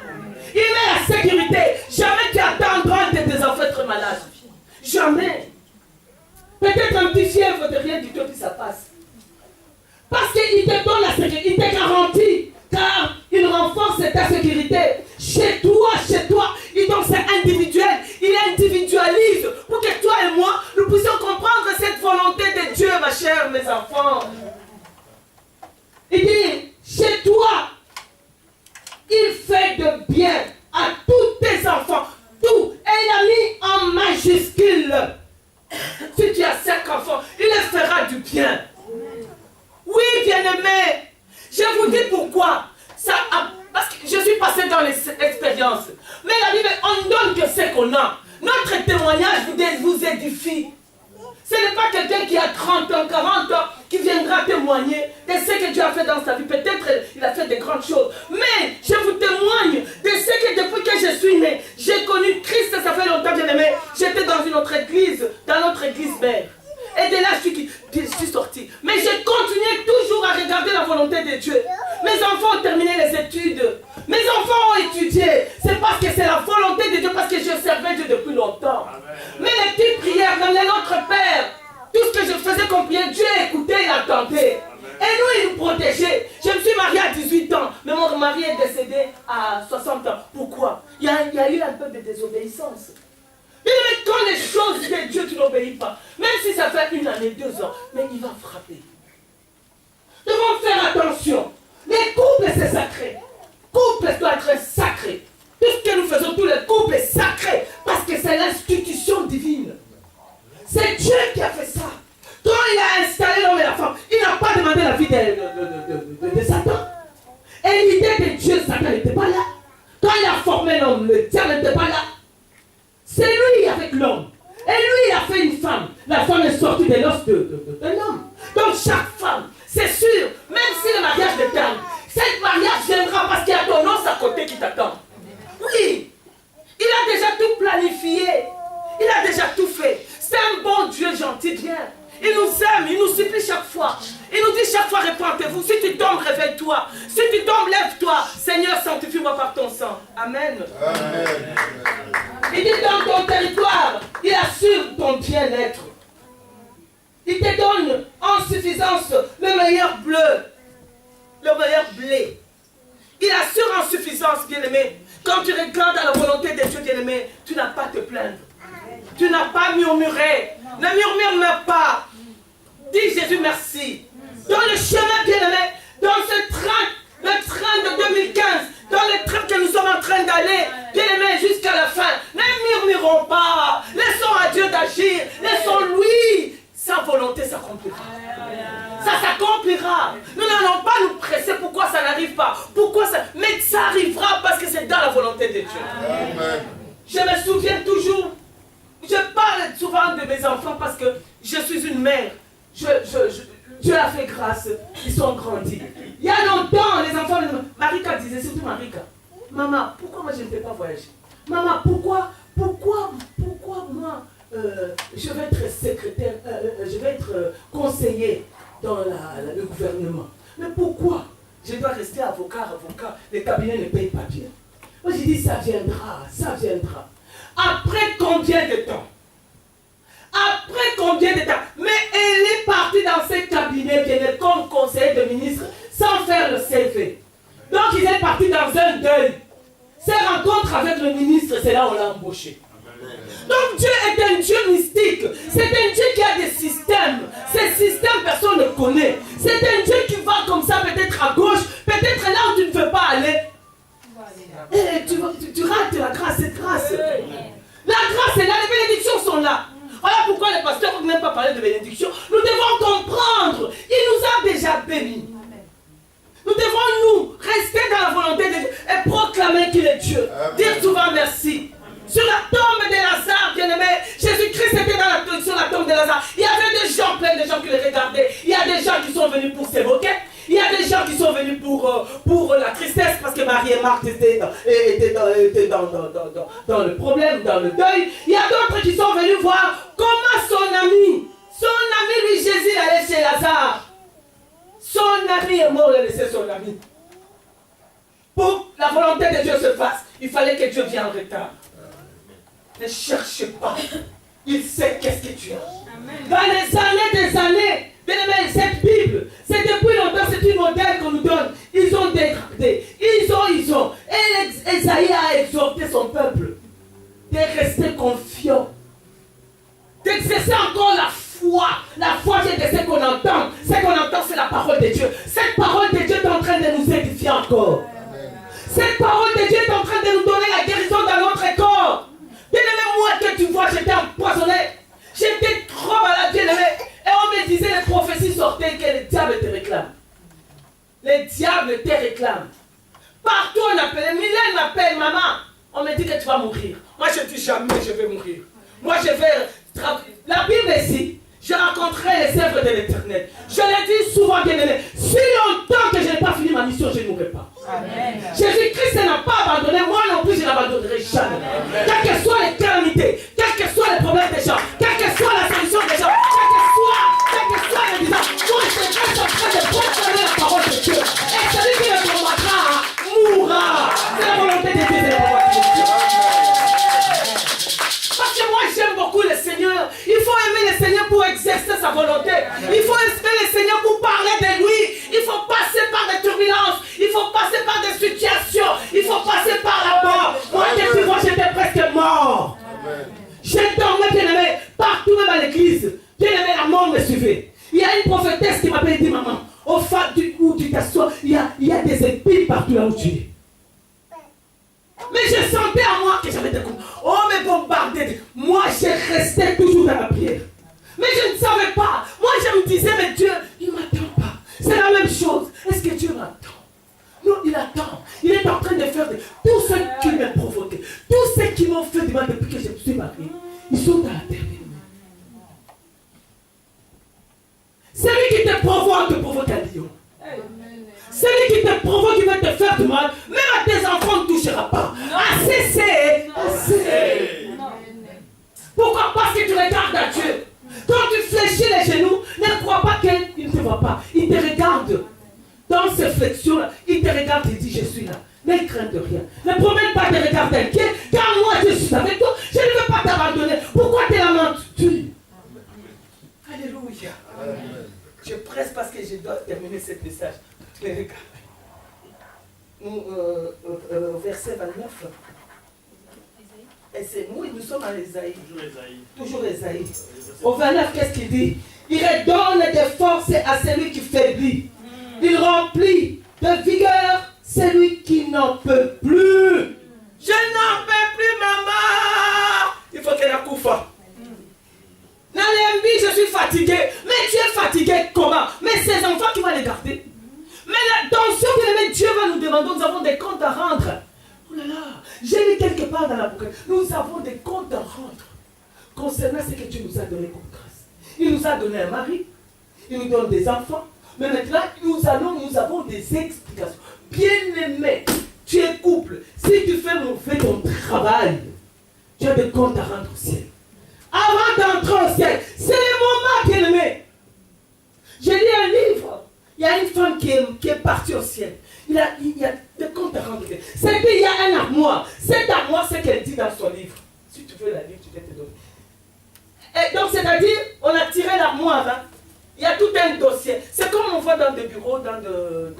Speaker 1: Il met la sécurité. Jamais tu attendras de tes enfants être malades. Jamais. Peut-être un petit fièvre de rien du tout, puis ça passe. Parce qu'il te donne la sécurité, il te garantit. Car il renforce ta sécurité. Chez toi, donc c'est individuel. Il individualise pour que toi et moi, nous puissions comprendre cette volonté de Dieu, ma chère, mes enfants. Il dit, chez toi, il fait de bien à tous tes enfants. Tout. Et il a mis en majuscule. Si tu as 5 enfants, il les fera du bien. Oui, bien-aimés. Je vous dis pourquoi. Parce que je suis passé dans les expériences. Mais la Bible, on ne donne que ce qu'on a. Notre témoignage vous édifie. Ce n'est pas quelqu'un qui a 30 ans, 40 ans, qui viendra témoigner de ce que Dieu a fait dans sa vie. Peut-être il a fait de grandes choses. Mais je vous témoigne de ce que depuis que je suis né, j'ai connu Christ, ça fait longtemps, bien aimé. J'étais dans une autre église, dans notre église mère. Et de là, je suis sorti. Mais j'ai continué toujours à regarder la volonté de Dieu. Mes enfants ont terminé les études. Mes enfants ont étudié. C'est parce que c'est la volonté de Dieu, parce que je servais Dieu depuis longtemps. Amen. Mais les petites prières, même notre Père, tout ce que je faisais comme prière, Dieu écoutait, il attendait. Amen. Et nous, il nous protégeait. Je me suis mariée à 18 ans, mais mon mari est décédé à 60 ans. Pourquoi? Il y a eu un peu de désobéissance. Mais quand les choses de Dieu, tu n'obéis pas, même si ça fait 1 année, 2 ans, mais il va frapper. Nous devons faire attention. Les couples, c'est sacré. Couple doit être sacré. Tout ce que nous faisons, tous les couples, est sacré. Parce que c'est l'institution divine. C'est Dieu qui a fait ça. Quand il a installé l'homme et la femme, il n'a pas demandé la vie de Satan. Et l'idée de Dieu, Satan n'était pas là. Quand il a formé l'homme, le diable n'était pas là. C'est lui avec l'homme. Et lui, il a fait une femme. La femme est sortie de l'os de l'homme. Donc chaque femme, c'est sûr, même si le mariage détermine, cette mariage viendra parce qu'il y a ton os à côté qui t'attend. Oui, il a déjà tout planifié. Il a déjà tout fait. C'est un bon Dieu gentil, bien. Il nous aime, il nous supplie chaque fois. Il nous dit chaque fois, répentez-vous. Si tu tombes, réveille-toi. Si tu tombes, lève-toi. Seigneur, sanctifie-moi par ton sang. Amen. Amen. Il dit dans ton territoire, il assure ton bien-être. Il te donne en suffisance le meilleur bleu, le meilleur blé. Il assure en suffisance, bien-aimé. Quand tu regardes à la volonté de Dieu, bien-aimé, tu n'as pas à te plaindre. Tu n'as pas à murmurer. Ne murmure pas. Dis Jésus merci. Dans le chemin, bien-aimé, dans ce train, le train de 2015, dans le train que nous sommes en train d'aller, bien-aimé, jusqu'à la fin, ne murmurons pas. Laissons à Dieu d'agir. Laissons-lui. Sa volonté s'accomplira. Ça s'accomplira. Nous n'allons pas nous presser. Pourquoi ça n'arrive pas? Pourquoi ça? Mais ça arrivera parce que c'est dans la volonté de Dieu. Amen. Je me souviens toujours. Je parle souvent de mes enfants parce que je suis une mère. Dieu a fait grâce. Ils sont grandis. Il y a longtemps, les enfants, Marika disait, surtout Marika, maman, pourquoi moi je ne peux pas voyager? Maman, pourquoi moi je vais être secrétaire, je vais être conseiller dans le gouvernement. Mais pourquoi je dois rester avocat, les cabinets ne payent pas bien. Moi j'ai dit ça viendra. Après combien de temps? Après combien de temps? Mais elle est partie dans ses cabinets comme conseiller de ministre sans faire le CV. Donc il est parti dans un deuil. Ses rencontres avec le ministre, c'est là où on l'a embauché. Donc Dieu est un Dieu mystique. C'est un Dieu qui a des systèmes. Ces systèmes, personne ne connaît. C'est un Dieu qui va comme ça, peut-être à gauche, peut-être là où tu ne veux pas aller. Et tu rates la grâce, cette grâce. La grâce est là, les bénédictions sont là. Voilà pourquoi les pasteurs ne même pas parler de bénédiction. Nous devons comprendre. Il nous a déjà bénis. Nous devons nous rester dans la volonté de Dieu et proclamer qu'il est Dieu. Dire souvent merci. Sur la tombe de Lazare, bien-aimé, Jésus-Christ était sur la tombe de Lazare. Il y avait des gens, plein de gens qui le regardaient. Il y a des gens qui sont venus pour s'évoquer. Il y a des gens qui sont venus pour la tristesse parce que Marie et Marthe étaient dans le problème, dans le deuil. Il y a d'autres qui sont venus voir comment son ami lui Jésus allait chez Lazare. Son ami est mort, il a laissé son ami. Pour que la volonté de Dieu se fasse, il fallait que Dieu vienne en retard. Ne cherche pas. Il sait qu'est-ce que tu as. Dans les années des années, bien aimé, cette Bible, c'est depuis longtemps, c'est une modèle qu'on nous donne. Ils ont dégradé. Ils ont. Et Esaïe a exhorté son peuple de rester confiant. D'exercer encore la foi. La foi, c'est de ce qu'on entend. Ce qu'on entend, c'est la parole de Dieu. Cette parole de Dieu est en train de nous édifier encore. Cette parole de Dieu est en train de nous donner la guérison dans notre corps. Bien-aimé, moi que tu vois, j'étais empoisonné. J'étais trop malade, bien-aimé. Et on me disait, les prophéties sortaient que les diables te réclament. Les diables te réclament. Partout on appelle, Mylène m'appelle, maman. On me dit que tu vas mourir. Moi je dis jamais je vais mourir. Moi je vais travailler. La Bible est ici. Je raconterai les œuvres de l'Éternel. Je l'ai dit souvent, bien-aimé. Si longtemps que je n'ai pas fini ma mission, je ne mourrai pas. Amen. Jésus-Christ n'a pas abandonné. Moi non plus, je n'abandonnerai jamais. Quelles que soient les calamités, quels que soient les problèmes des gens, quelle que soit la solution des gens, quel que soit le visage, moi je reste en train de proclamer la parole de Dieu. Et celui qui me combattra mourra. C'est la volonté de Dieu, c'est la volonté de Dieu. Parce que moi j'aime beaucoup le Seigneur. Il faut aimer le Seigneur pour exercer sa volonté. Il faut aimer le Seigneur pour parler de lui. Il faut passer par des turbulences. Il faut passer par des situations. Il faut passer par la mort. Moi, depuis moi, j'étais presque mort. J'ai dormi, bien-aimé, partout même à l'église. Bien-aimé, la mort me suivait. Il y a une prophétesse qui m'appelle et dit, maman, au fait où tu t'assois, il y a des épines partout là où tu es. Mais je sentais à moi que j'avais des coups. Oh, mais bombardé. Moi, j'ai resté toujours dans la prière. Mais je ne savais pas. Moi, je me disais, mais Dieu, il ne m'attend pas. C'est la même chose. Est-ce que Dieu m'attend? Non, il attend. Il est en train de faire tout ce qui m'a provoqué. Tous ceux qui m'ont fait du mal depuis que je me suis marié. Ils sont dans la terre. Celui qui te provoque un lion. Celui qui te provoque, il va te faire du mal. Même à tes enfants, ne touchera pas. Assez, c'est assez. Pourquoi? Parce que tu regardes à Dieu. Quand tu fléchis les genoux, ne crois pas qu'il ne te voit pas. Il te regarde. Dans ces flexions-là, il te regarde et dit, je suis là. Ne crains de rien. Ne promets pas de regarder inquiet, car moi je suis avec toi. Je ne veux pas t'abandonner. Pourquoi te lamentes-tu? Alléluia. Je presse parce que je dois terminer ce message. Verset 29. Et c'est nous, nous sommes à Esaïe. Toujours Esaïe. Au 29, qu'est-ce qu'il dit? Il redonne des forces à celui qui faiblit. Il remplit de vigueur celui qui n'en peut plus. Je n'en peux plus, maman. Il faut qu'elle accouche. Dans les MB, je suis fatigué. Mais tu es fatigué comment? Mais ces enfants qui vont les garder. Mais dans ce que Dieu va nous demander, nous avons des comptes à rendre. Oh là là, j'ai lu quelque part dans la boucle. Nous avons des comptes à rendre concernant ce que Dieu nous a donné comme grâce. Il nous a donné un mari, il nous donne des enfants, mais maintenant nous avons des explications. Bien-aimé, tu es couple, si tu fais ton travail, tu as des comptes à rendre au ciel. Avant d'entrer au ciel, c'est le moment, bien-aimé. J'ai lu un livre, il y a une femme qui est partie au ciel. Il y a des comptes à rendre. C'est qu'il y a un armoire. Cet armoire, c'est ce qu'elle dit dans son livre. Si tu veux la lire, tu peux te donner.
Speaker 5: Et donc, c'est-à-dire, on a tiré l'armoire. Hein. Il y a tout un dossier. C'est comme on voit dans des bureaux, dans de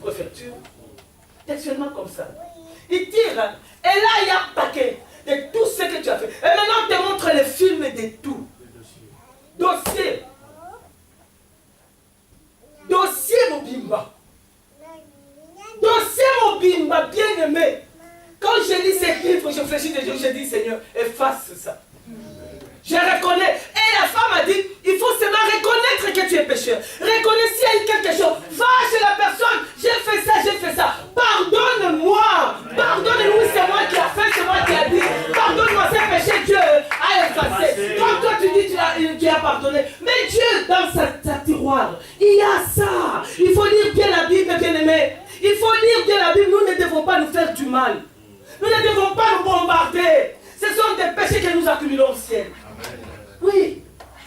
Speaker 5: préfecture. Textuellement comme ça. Il tire. Hein. Et là, il y a un paquet de tout ce que tu as fait. Et maintenant, on te montre les films de tout. Dossier. Dossier Mobimba. Dossier Mobimba, bien aimé. Quand je lis ces livres, je réfléchis des jours, je dis Seigneur, efface ça. Je reconnais. Et la femme a dit, il faut seulement reconnaître que tu es pécheur. Reconnais s'il y a eu quelque chose. Va chez la personne, j'ai fait ça. Pardonne-moi. Pardonne-nous, c'est moi qui a fait, c'est moi qui a dit. Pardonne-moi, c'est péché, Dieu a effacé. Quand toi tu dis tu as pardonné. Mais Dieu, dans sa tiroir, il y a ça. Il faut lire bien la Bible, bien aimé. Il faut lire bien la Bible. Nous ne devons pas nous faire du mal. Nous ne devons pas nous bombarder. Ce sont des péchés que nous accumulons au ciel. Oui,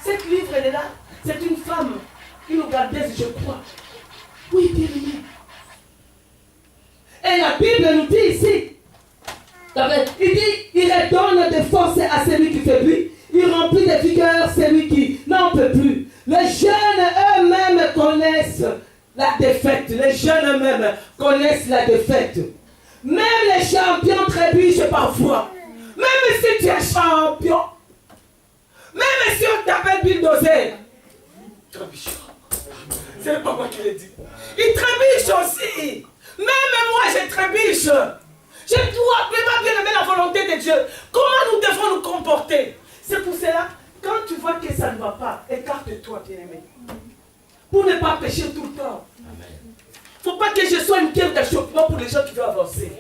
Speaker 5: cette livre, elle est là. C'est une femme, une Ougandaise, je crois. Oui, bien aimé. Et la Bible nous dit ici, il dit, il redonne des forces à celui qui fait plus. Il remplit de vigueur celui qui n'en peut plus. Les jeunes eux-mêmes connaissent la défaite. Les jeunes eux-mêmes connaissent la défaite. Même les champions trébuchent parfois. Même si tu es champion, même si on t'appelle bulldozer, trébuche. C'est pas moi qui l'ai dit. Il trébuche aussi. Même moi, je trébuche. Je dois vraiment bien aimer la volonté de Dieu. Comment nous devons nous comporter? C'est pour cela, quand tu vois que ça ne va pas, écarte-toi, bien-aimé. Pour ne pas pécher tout le temps. Il ne faut pas que je sois une pierre d'achoppement pour les gens qui veulent avancer.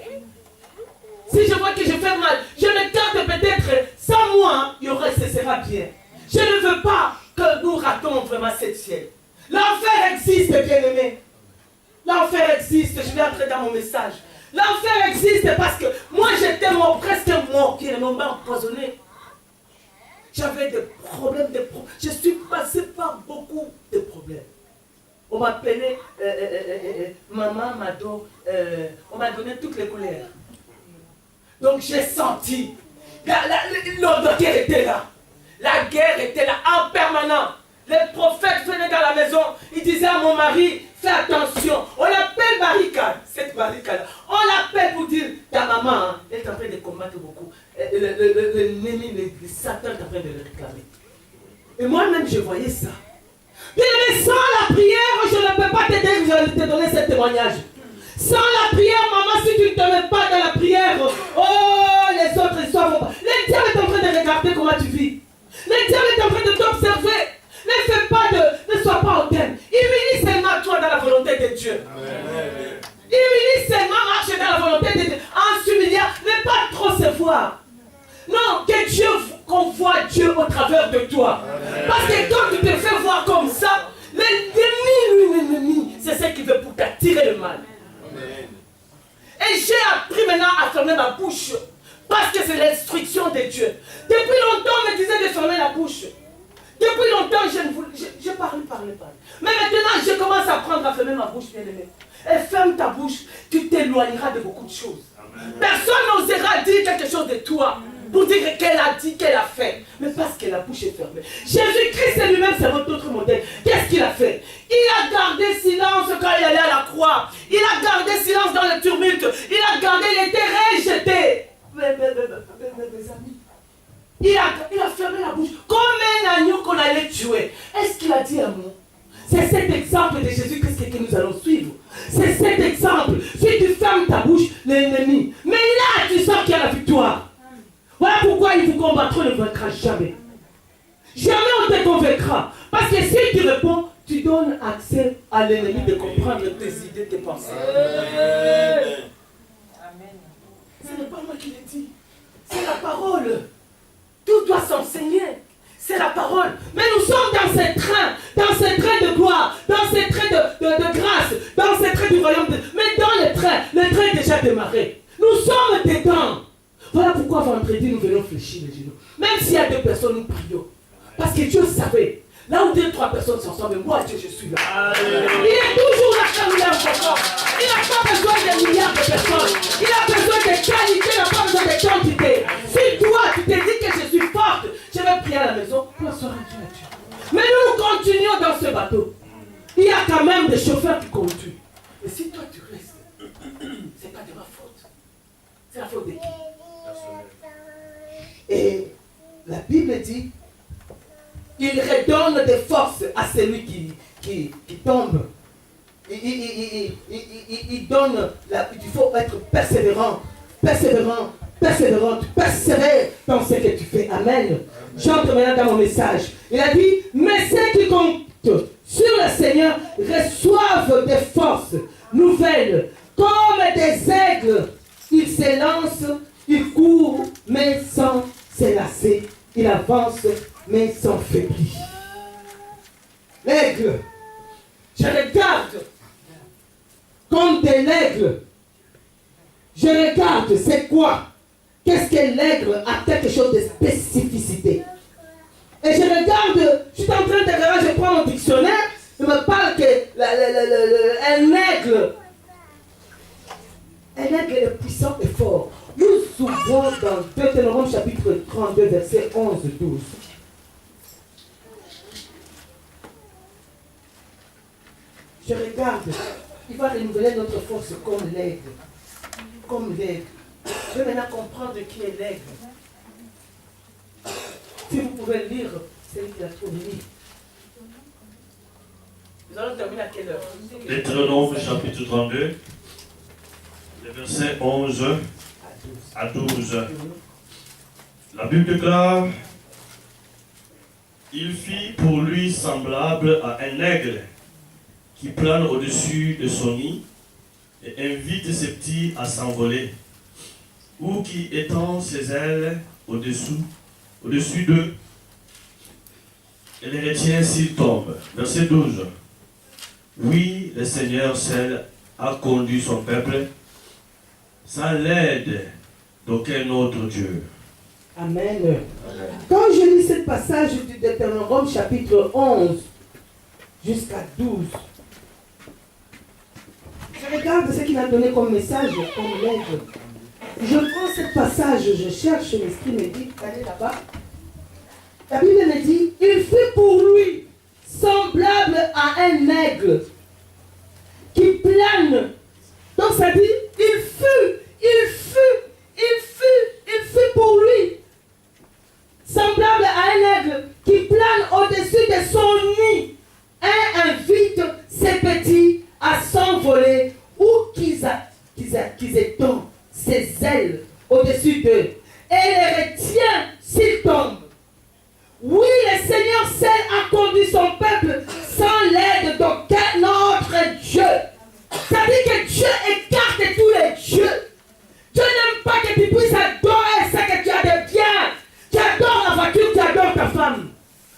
Speaker 5: Si je vois que je fais mal, je m'écarte peut-être, sans moi, ce sera bien. Je ne veux pas que nous ratons vraiment cette ciel. L'enfer existe, bien-aimé. L'enfer existe, je vais entrer dans mon message. L'enfer existe parce que moi j'étais mort, presque mort, qui m'a empoisonné. J'avais des problèmes, je suis passé par beaucoup de problèmes. On m'appelait maman, Mado, on m'a donné toutes les couleurs. Donc j'ai senti, la guerre était là. La guerre était là en permanence. Les prophètes venaient dans la maison, ils disaient à mon mari, fais attention, on l'appelle barricade, cette barricade, on l'appelle pour dire, ta maman, hein, elle est en train de combattre beaucoup, l'ennemi, le Satan est en train de le réclamer. Et moi-même, je voyais ça. Mais sans la prière, je ne peux pas te donner ce témoignage. Sans la prière, maman, si tu ne te mets pas dans la prière, oh, les autres histoires vont pas. Le diable est en train de regarder comment tu vis. Le diable est en train de t'observer. Ne sois pas hautaine. Humilie seulement toi dans la volonté de Dieu. Humilie seulement, marche dans la volonté de Dieu. En s'humiliant, ne pas trop se voir. Non, que Dieu, qu'on voit Dieu au travers de toi. Parce que quand tu te fais voir comme ça, l'ennemi, c'est ce qu'il veut pour t'attirer le mal. Et j'ai appris maintenant à fermer ma bouche. Parce que c'est l'instruction de Dieu. Depuis longtemps, on me disait de fermer la bouche. Depuis longtemps, je parlais. Mais maintenant, je commence à apprendre à fermer ma bouche, bien-aimé. Et ferme ta bouche, tu t'éloigneras de beaucoup de choses. Amen. Personne n'osera dire quelque chose de toi pour dire qu'elle a dit, qu'elle a fait. Mais parce que la bouche est fermée. Jésus-Christ lui-même, c'est votre autre modèle. Qu'est-ce qu'il a fait? Il a gardé silence quand il allait à la croix. Il a gardé silence dans le tumulte. Il a gardé, il était rejeté. Mes amis. Il a fermé la bouche comme un agneau qu'on allait tuer. Est-ce qu'il a dit un mot? C'est cet exemple de Jésus-Christ que nous allons suivre. C'est cet exemple. Si tu fermes ta bouche, l'ennemi. Mais là, tu sens qu'il y a la victoire. Voilà pourquoi il vous combattra, ne vaincra jamais. Jamais on te convaincra. Parce que si tu réponds, tu donnes accès à l'ennemi de comprendre tes idées, tes pensées. Amen. Ce n'est pas moi qui l'ai dit. C'est la parole. Tout doit s'enseigner. C'est la parole. Mais nous sommes dans ce train de gloire, dans ce train de grâce, dans ce train du royaume. Mais dans le train est déjà démarré. Nous sommes dedans. Voilà pourquoi vendredi nous venons fléchir les genoux. Même s'il y a 2 personnes, nous prions. Parce que Dieu savait. Là où 2-3 personnes s'ensemble, moi Dieu, je suis là. Il est toujours là quand il est encore. Il n'a pas besoin de milliards de personnes. Il a besoin de qualité, il n'a pas besoin de quantité. Si toi, tu te dis que je suis forte, je vais Et la Bible dit, il redonne des forces à celui qui tombe. Il donne, il faut être persévérant, persévérante, persévère dans ce que tu fais. Amen. J'entre maintenant dans mon message. Il a dit, mais ceux qui comptent sur le Seigneur reçoivent des forces nouvelles, comme des aigles. Ils s'élancent, ils courent, mais sans s'élasser. Ils avancent, mais sans faiblir. L'aigle, je regarde comme de l'aigle. Je regarde, c'est quoi? Qu'est-ce que l'aigle a quelque chose de spécificité? Et je regarde, je suis en train de regarder, je prends mon dictionnaire, il me parle que un aigle est puissant et fort. Nous ouvrons dans Deutéronome chapitre 32, verset 11-12. Je regarde, il va renouveler notre force comme l'aigle. Comme l'aigle. Je vais maintenant comprendre qui est l'aigle. Si vous pouvez lire, c'est lui qui l'a trouvé. Nous allons terminer à quelle heure?
Speaker 2: Deutéronome chapitre 32, les versets 11 à 12. La Bible déclare, il fit pour lui semblable à un aigle qui plane au-dessus de son nid et invite ses petits à s'envoler, ou qui étend ses ailes au-dessus d'eux et les retient s'ils tombent. Verset 12. Oui, le Seigneur seul a conduit son peuple sans l'aide d'aucun autre Dieu.
Speaker 5: Amen. Quand je lis ce passage du Deutéronome chapitre 11 jusqu'à 12, je regarde ce qu'il a donné comme message, comme l'aigle. Je prends ce passage, je cherche, l'esprit me dit, allez là-bas. La Bible me dit, il fut pour lui semblable à un aigle qui plane. Donc ça dit, il fut pour lui semblable à un aigle qui plane au-dessus de son nid et invite ses petits à s'envoler ou qu'ils étendent ses ailes au-dessus d'eux et les retient s'ils tombent. Oui, le Seigneur seul a conduit son peuple sans l'aide d'aucun autre Dieu. C'est-à-dire que Dieu écarte tous les dieux. Dieu n'aime pas que tu puisses adorer ce que tu as de bien. Tu adores la voiture, tu adores ta femme.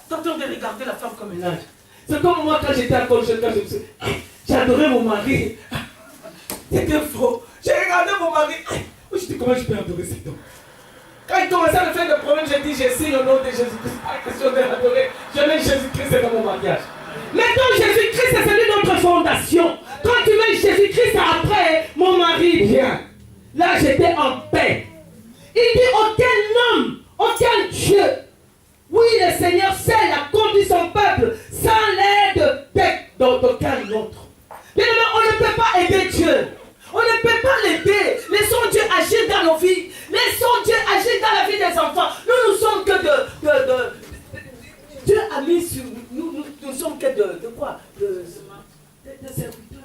Speaker 5: T'entends de regarder la femme comme un ange. C'est comme moi quand j'étais à l'école, j'ai adoré mon mari. C'était faux. J'ai regardé mon mari. Je dis comment je peux adorer cet homme. Quand il commençait à me faire des problèmes, j'ai dit je signe au nom de Jésus-Christ. Pas question de l'adorer. Je mets Jésus-Christ dans mon mariage. Maintenant, Jésus-Christ, c'est celui de notre fondation. Quand tu mets Jésus-Christ après, mon mari vient. Là, j'étais en paix. Il dit aucun homme, aucun Dieu. Oui, le Seigneur seul a conduit son peuple sans l'aide d'aucun autre. Bien aimé, on ne peut pas aider Dieu. On ne peut pas l'aider. Laissons Dieu agir dans nos vies. Laissons Dieu agir dans la vie des enfants. Nous sommes que Dieu a mis sur nous. Nous sommes que de quoi? De serviteurs.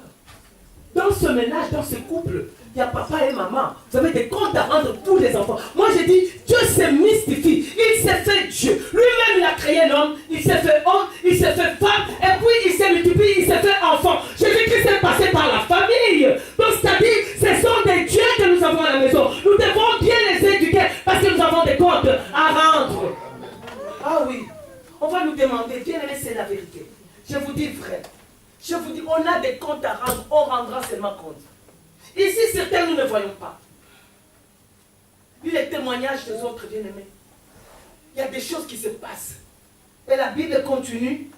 Speaker 5: Dans ce ménage, dans ce couple, il y a papa et maman. Vous avez des comptes à rendre pour les enfants. Moi, je dis, Dieu se mystifie. Il s'est fait Dieu. Lui-même, il a créé l'homme. Il s'est fait homme. Il s'est fait femme. Et puis, il s'est multiplié. Il s'est fait enfant. Jésus-Christ est passé par la famille. Donc, c'est-à-dire, ce sont des dieux que nous avons à la maison. Nous devons bien les éduquer parce que nous avons des comptes à rendre. Ah oui. On va nous demander, bien aimé, c'est la vérité. Je vous dis vrai. Je vous dis, on a des comptes à rendre. On rendra seulement compte. Ici, certains, nous ne voyons pas. Vu les témoignages des autres bien-aimés, il y a des choses qui se passent. Et la Bible continue.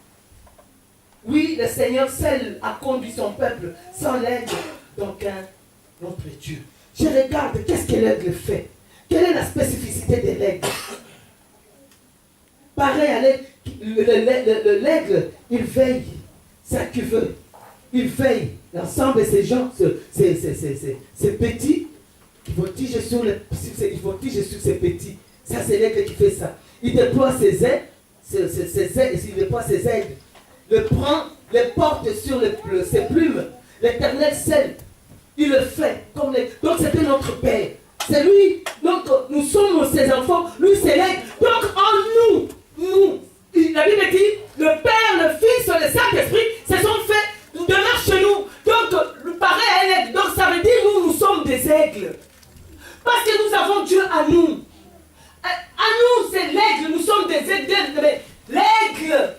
Speaker 5: Oui, le Seigneur seul a conduit son peuple sans l'aide d'aucun autre Dieu. Je regarde, qu'est-ce que l'aigle fait? Quelle est la spécificité de l'aigle? Pareil à l'aigle, l'aigle, il veille, sa cuveuse. Il veille l'ensemble de ces gens, ces petits qui voltige sur ses petits. Ça, c'est l'aigle qui fait ça. Il déploie ses ailes, il déploie ses ailes, le prend, les porte sur ses plumes. L'Éternel seul, il le fait. Donc c'était notre Père. C'est lui. Donc nous sommes ses enfants. Lui, c'est l'aigle. Donc en nous, la Bible dit, le Père, le Fils, le Saint-Esprit se sont fait demeure chez nous. Donc, pareil à un aigle. Donc ça veut dire, nous sommes des aigles. Parce que nous avons Dieu à nous. À nous, c'est l'aigle. Nous sommes des aigles. L'aigle.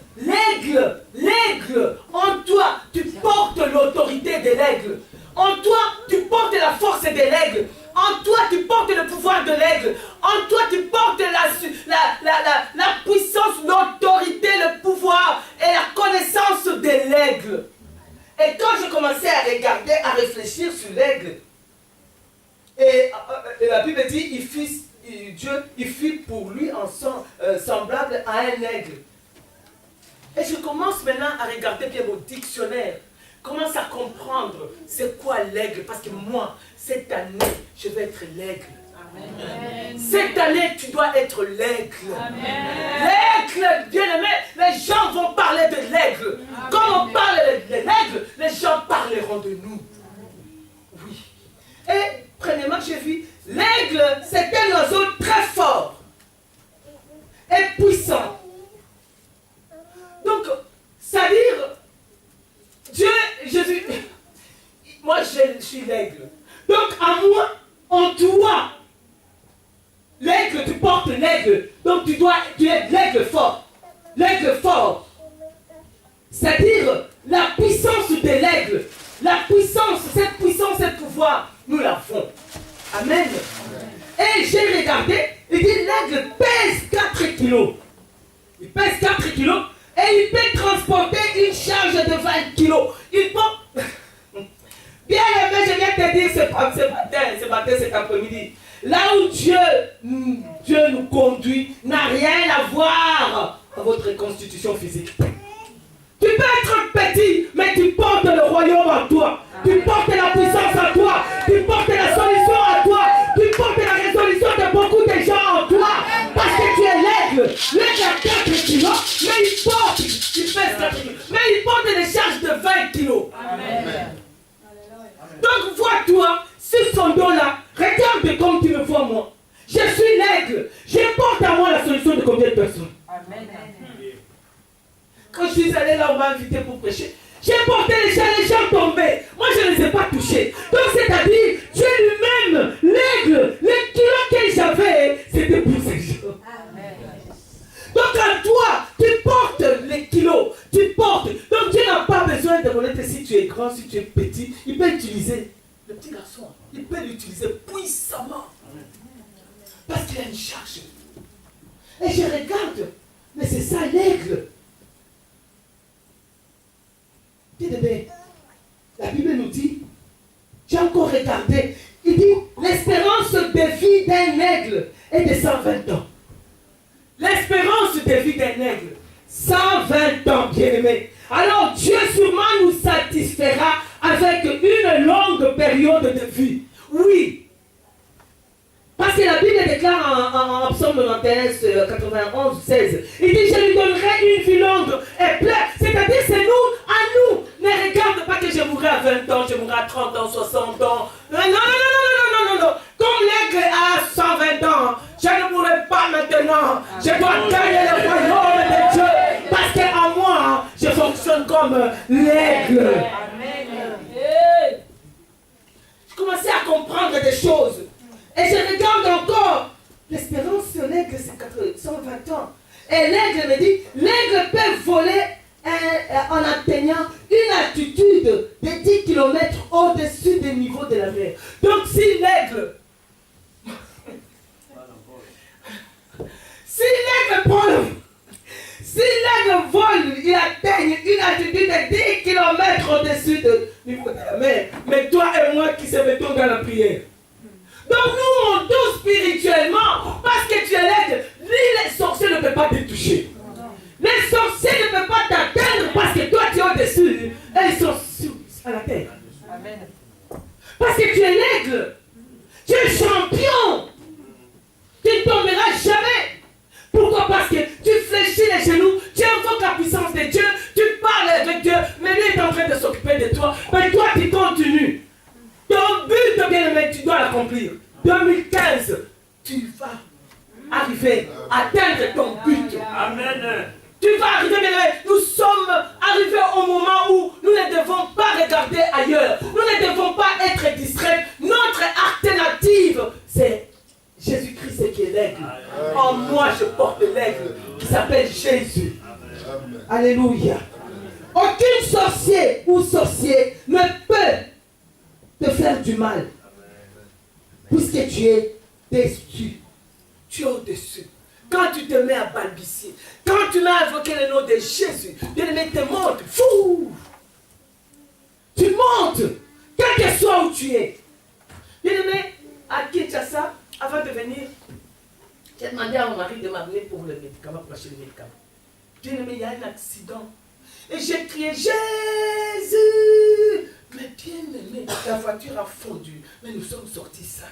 Speaker 5: En toi, tu portes l'autorité de l'aigle. En toi, tu portes la force de l'aigle. En toi, tu portes le pouvoir de l'aigle. En toi, tu portes la puissance, l'autorité, le pouvoir et la connaissance de l'aigle. Et quand je commençais à regarder, à réfléchir sur l'aigle, et la Bible dit, Dieu, il fit pour lui semblable à un aigle. Et je commence maintenant à regarder bien mon dictionnaire. Commence à comprendre c'est quoi l'aigle. Parce que moi, cette année, je vais être l'aigle. Amen. Cette année, tu dois être l'aigle. L'aigle, bien aimé, les gens vont parler de l'aigle. Quand on parle de l'aigle, les gens parleront de nous. Oui. Et premièrement, j'ai vu, l'aigle, c'est un oiseau très fort et puissant. Donc, c'est-à-dire, Dieu, Jésus, moi je suis l'aigle. Donc à moi, en toi, l'aigle, tu portes l'aigle. Donc tu es l'aigle fort. L'aigle fort. C'est-à-dire la puissance de l'aigle. La puissance, ce pouvoir, nous l'avons. Amen. Et j'ai regardé, il dit l'aigle pèse 4 kilos. Il pèse 4 kilos. Et il peut transporter une charge de 20 kilos. Il peut... Bien aimé, je viens te dire ce matin, cet après-midi. Là où Dieu nous conduit n'a rien à voir à votre constitution physique. Tu peux être petit, mais tu portes le royaume en toi. Tu portes la puissance en toi. Tu portes la solution en toi. Tu portes la résolution de beaucoup de gens en toi. Parce que tu es l'aigle. L'aigle a 4 kilos, mais il pèse 4 kilos. Mais il porte des charges de 20 kilos. Amen. Donc vois-toi, sur son dos-là, regarde comme tu me vois moi. Je suis l'aigle. Je porte à moi la solution de combien de personnes. Amen. Quand je suis allé là, on m'a invité pour prêcher. J'ai porté les gens tombaient. Moi, je ne les ai pas touchés. Donc, c'est-à-dire, Dieu lui-même, l'aigle, les kilos que j'avais, c'était pour ces gens. Amen. Donc, à toi, tu portes les kilos. Tu portes. Donc, Dieu n'a pas besoin de connaître si tu es grand, si tu es petit. Il peut utiliser, le petit garçon, il peut l'utiliser puissamment. Parce qu'il a une charge. Et je regarde, mais c'est ça l'aigle. La Bible nous dit, j'ai encore regardé, il dit, l'espérance de vie d'un aigle est de 120 ans. L'espérance de vie d'un aigle, 120 ans, bien-aimé. Alors Dieu sûrement nous satisfera avec une longue période de vie. Oui. Parce que la Bible déclare en Psaume 91, 91, 16, il dit, je lui donnerai une vie longue et pleine. C'est-à-dire, c'est nous, à nous. Ne regarde pas que je mourrai à 20 ans, je mourrai à 30 ans, 60 ans. Non. Comme l'aigle a 120 ans, je ne mourrai pas maintenant. Je dois gagner le royaume de Dieu. Parce qu'en moi, je fonctionne comme l'aigle. Je commençais à comprendre des choses. Et je regarde encore. L'espérance sur l'aigle, c'est 120 ans. Et l'aigle me dit, l'aigle peut voler en atteignant une altitude de 10 km au-dessus du niveau de la mer. Donc si l'aigle vole, il atteigne une altitude de 10 km au-dessus du niveau de la mer. Mais toi et moi qui se mettons dans la prière. Donc nous montons spirituellement parce que tu es l'aigle. Les sorciers ne peuvent pas te toucher. Les sorciers ne peuvent pas t'atteindre parce que toi tu es au-dessus. Et ils sont à la terre. Amen. Parce que tu es l'aigle. Tu es arriver à atteindre ton but.
Speaker 2: Amen.
Speaker 5: Tu vas arriver, bien-aimé. Nous sommes arrivés au moment où nous ne devons pas regarder ailleurs. Nous ne devons pas être distraits. Notre alternative, c'est Jésus-Christ qui est l'aigle. En moi, je porte l'aigle qui s'appelle Jésus.
Speaker 6: Amen.
Speaker 5: Alléluia. Aucun sorcier ou sorcier ne peut te faire du mal. Puisque tu es dessus. Tu es au-dessus. Quand tu te mets à balbutier, quand tu mets à invoquer le nom de Jésus, bien-aimé, te monte. Fou! Tu montes, quel que soit où tu es. Bien-aimé, à Kinshasa, avant de venir, j'ai demandé à mon mari de m'amener pour le médicament, pour acheter le médicament. Bien-aimé, il y a un accident. Et j'ai crié Jésus! Mais bien-aimé, la voiture a fondu, mais nous sommes sortis ça.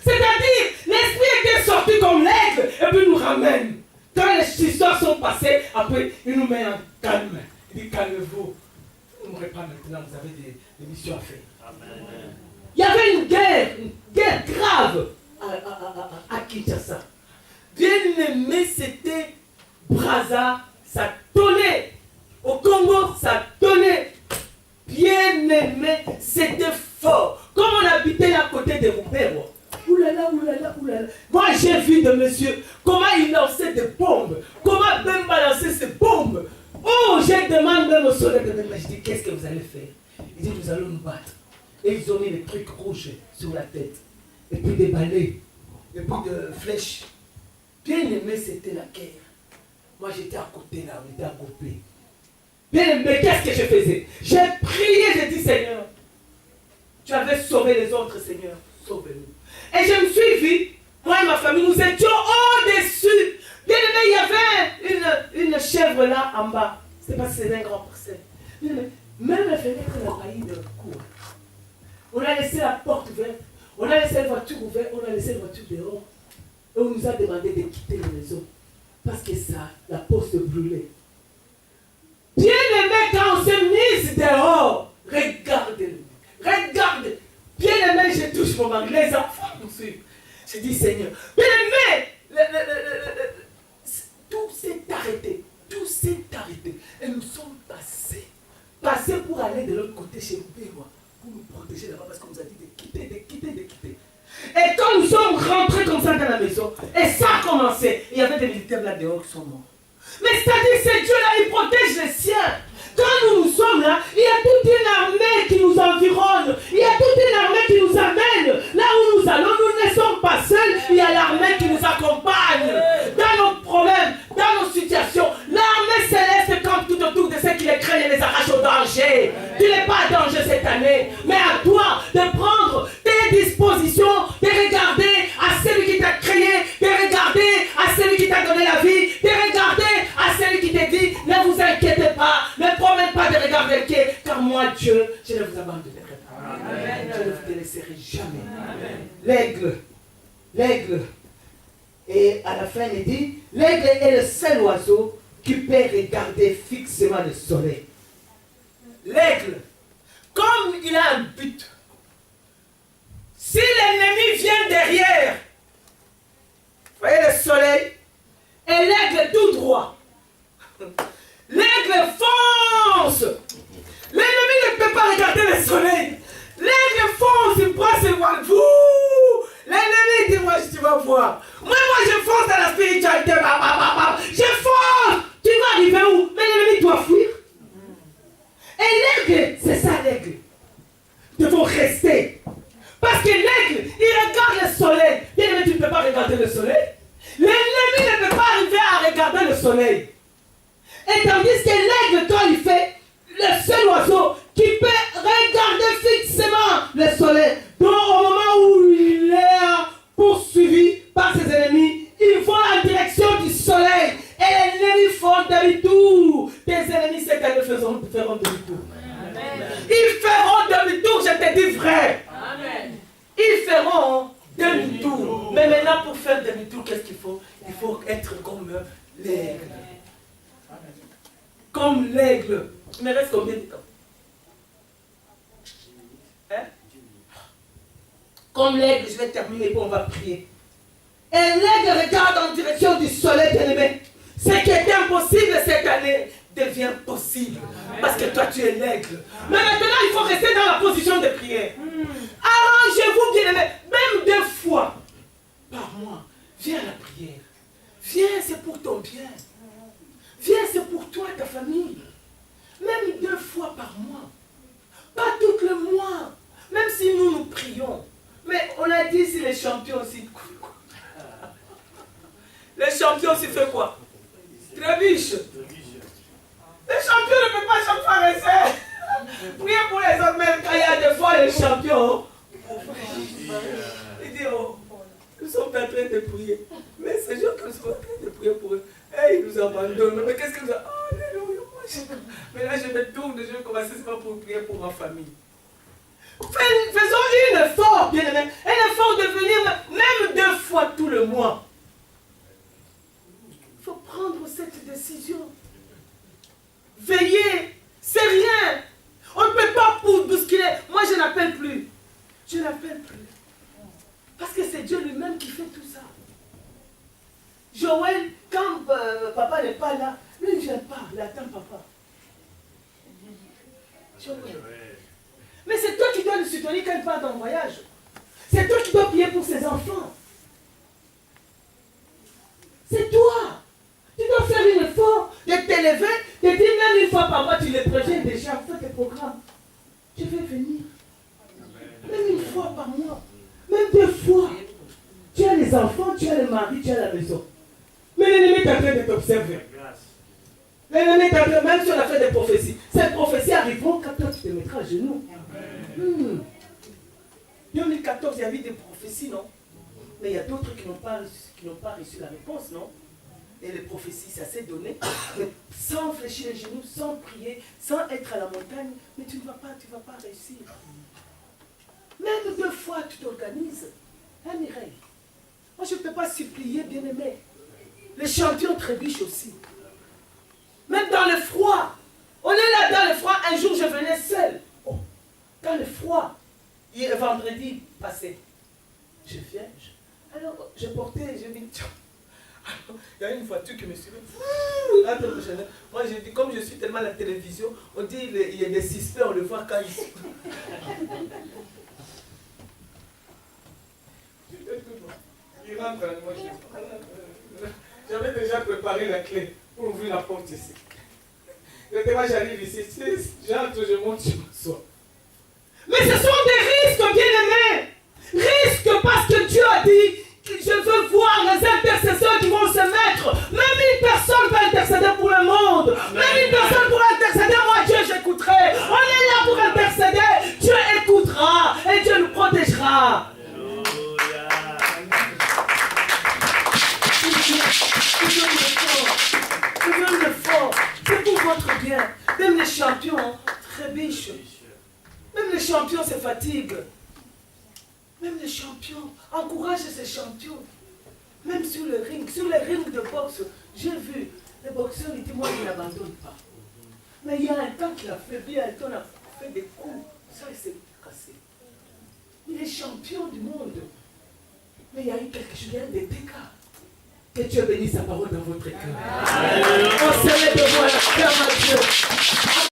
Speaker 5: C'est-à-dire, l'esprit était sorti comme l'aigle et puis nous ramène. Quand les histoires sont passées, après, il nous met en calme. Il dit, calmez-vous. Vous ne mourrez pas maintenant, vous avez des missions à faire. Amen. Il y avait une guerre grave à Kinshasa. Bien-aimé, c'était Brazza, ça tonnait. Au Congo, ça tonnait. Bien-aimé, c'était fort. Comme on habitait à côté de Roupero. Oulala, oulala, oulala. Moi, j'ai vu de monsieur comment il lançait des bombes. Comment même balancer ces bombes. Oh, j'ai demandé même au soleil de même. Je dis, qu'est-ce que vous allez faire? Il dit, nous allons nous battre. Et ils ont mis des trucs rouges sur la tête. Et puis des balais. Et puis des flèches. Bien aimé, c'était la guerre. Moi, j'étais à côté là, on était à groupé. Bien aimé, qu'est-ce que je faisais? J'ai prié, j'ai dit, Seigneur, tu avais sauvé les autres, Seigneur, sauve-nous. Et je me suis vu, moi et ma famille, nous étions au-dessus. Bien aimé, il y avait une chèvre là en bas. C'est pas si c'est un grand parcelle. Même la fenêtre n'a pas eu de cours. On a laissé la porte ouverte, on a laissé la voiture ouverte, on a laissé la voiture dehors. Et on nous a demandé de quitter la maison. Parce que ça, la poste brûlait. Bien aimé, quand on s'est mis dehors, regarde-le. Regarde. Bien aimé, je touche mon mari. Les enfants nous suivent. Je dis, Seigneur, bien aimé, tout s'est arrêté. Tout s'est arrêté. Et nous sommes passés pour aller de l'autre côté chez Mbéwa, pour nous protéger là-bas, parce qu'on nous a dit de quitter. Et quand nous sommes rentrés comme ça dans la maison, et ça a commencé, il y avait des militaires là dehors qui sont morts. Mais c'est-à-dire, c'est Dieu là, il protège les siens. Quand nous sommes là, il y a toute une armée qui nous environne. Il y a toute une armée qui nous amène. Là où nous allons, nous ne sommes pas seuls. Il y a l'armée qui nous accompagne. Dans nos problèmes, dans nos situations. L'armée céleste campe tout autour de ceux qui les craignent et les arrachent au danger. Tu n'es pas en danger cette année. Mais à toi de prendre tes dispositions, de regarder à celui qui t'a créé, de regarder à celui qui t'a donné la vie, de regarder à celui qui t'a dit, ne vous inquiétez pas, ne promettez pas de regarder le quai, car moi, Dieu, je ne vous abandonnerai pas. Amen. Je ne vous délaisserai jamais. L'aigle, et à la fin, il dit, l'aigle est le seul oiseau qui peut regarder fixement le soleil. L'aigle, comme il a un but, si l'ennemi vient derrière, voyez le soleil, et l'aigle tout droit, l'aigle fonce. L'ennemi ne peut pas regarder le soleil. L'aigle fonce, il prend ses voiles. L'ennemi dit, moi, tu vas voir. Moi, je fonce dans la spiritualité. Je fonce. Tu vas arriver où? Mais l'ennemi doit fuir. Et l'aigle, c'est ça l'aigle. Ils devront rester. Parce que l'aigle, il regarde le soleil. L'ennemi, tu ne peux pas regarder le soleil. L'ennemi ne peut pas arriver à regarder le soleil. Et tandis que l'aigle, quand il fait, le seul oiseau qui peut regarder fixement le soleil, donc au moment où il est poursuivi par ses ennemis, il va en direction du soleil. Et les ennemis font demi-tour. Tes ennemis, cette année, feront demi-tour. Amen. Ils feront demi-tour, je te dis vrai. Amen. Ils feront demi-tour. Mais maintenant, pour faire demi-tour, qu'est-ce qu'il faut? Il faut être comme l'aigle. Comme l'aigle. Il me reste combien de temps? Comme l'aigle, je vais terminer et puis on va prier. Et l'aigle il regarde en direction du soleil, bien-aimé. Ce qui était impossible cette année devient possible. Parce que toi, tu es l'aigle. Mais maintenant, il faut rester dans la position de prière. Arrangez-vous, bien-aimé. Même 2 fois par mois, viens à la prière. Viens, c'est pour ton bien. Viens, c'est pour toi, ta famille. Même 2 fois par mois. Pas tout le mois. Même si nous prions. Mais on a dit si les champions aussi. Les champions aussi fait quoi? Trébiche. Les champions ne peuvent pas chaque fois rester. Priez pour les autres, même quand il y a des fois les champions. Ils disent, oh, nous sommes en train de prier. Mais ces gens que nous sommes en train de prier pour eux, ils nous abandonnent. Mais qu'est-ce que nous avons? Alléluia. Mais là, je me tourne, je vais commencer pour prier pour ma famille. Faisons un effort, bien-aimé. Un effort de venir même 2 fois tout le mois. Il faut prendre cette décision. Veillez, c'est rien. On ne peut pas bousculer. Moi, je n'appelle plus. Je n'appelle plus. Parce que c'est Dieu lui-même qui fait tout ça. Joël, quand papa n'est pas là, lui, il ne vient pas. Il attend papa. Joël. Mais c'est toi qui dois le soutenir quand il part en voyage. C'est toi qui dois prier pour ses enfants. C'est toi. Tu dois faire un effort de t'élever, de dire même 1 fois par mois, tu les projets déjà, fais tes programmes. Je vais venir. Même 1 fois par mois. Même 2 fois. Tu as les enfants, tu as le mari, tu as la maison. Mais l'ennemi est en train de t'observer. L'ennemi est en train, même si on a fait des prophéties, ces prophéties arriveront quand toi tu te mettras à genoux. 2014, il y avait des prophéties, non? Mais il y a d'autres qui n'ont pas reçu la réponse, non? Et les prophéties, ça s'est donné. Mais sans fléchir les genoux, sans prier, sans être à la montagne, mais tu ne vas pas réussir. Même 2 fois, tu t'organises. Hein, Mireille? Moi, je ne peux pas supplier, bien-aimé. Les champions trébuchent aussi. Même dans le froid. On est là dans le froid. Un jour, je venais seul. Oh, dans le froid. Hier, vendredi passé. Je viens. Alors, je portais, je dis, tiens. Alors, il y a une voiture qui me suivait. Moi, j'ai dit, comme je suis tellement à la télévision, on dit, il y a des suspects, on le voit quand ils sont. Il rentre à moi. J'avais déjà préparé la clé pour ouvrir la porte ici. Et moi, j'arrive ici, j'entre, je monte, je m'assois. Mais ce sont des risques, bien-aimés. Risques parce que Dieu a dit que je veux voir les intercesseurs qui vont se mettre. Même 1 personne peut intercéder pour le monde. Même 1 personne pour intercéder, moi Dieu j'écouterai. On est là pour intercéder. Dieu écoutera et Dieu nous protégera. Faisons le fort. C'est pour votre bien. Même les champions trébuchent. Même les champions se fatiguent. Même les champions. Encouragez ces champions. Même sur le ring. Sur les rings de boxe, j'ai vu les boxeurs, ils disent moi je n'abandonne pas. Mais il y a un temps qu'il a fait bien, un temps il a fait des coups. Ça il s'est cassé. Il est champion du monde. Mais il y a eu quelque chose, il y a eu des dégâts. Que Dieu bénisse sa parole dans votre cœur. On se lève devant la cœur à Dieu.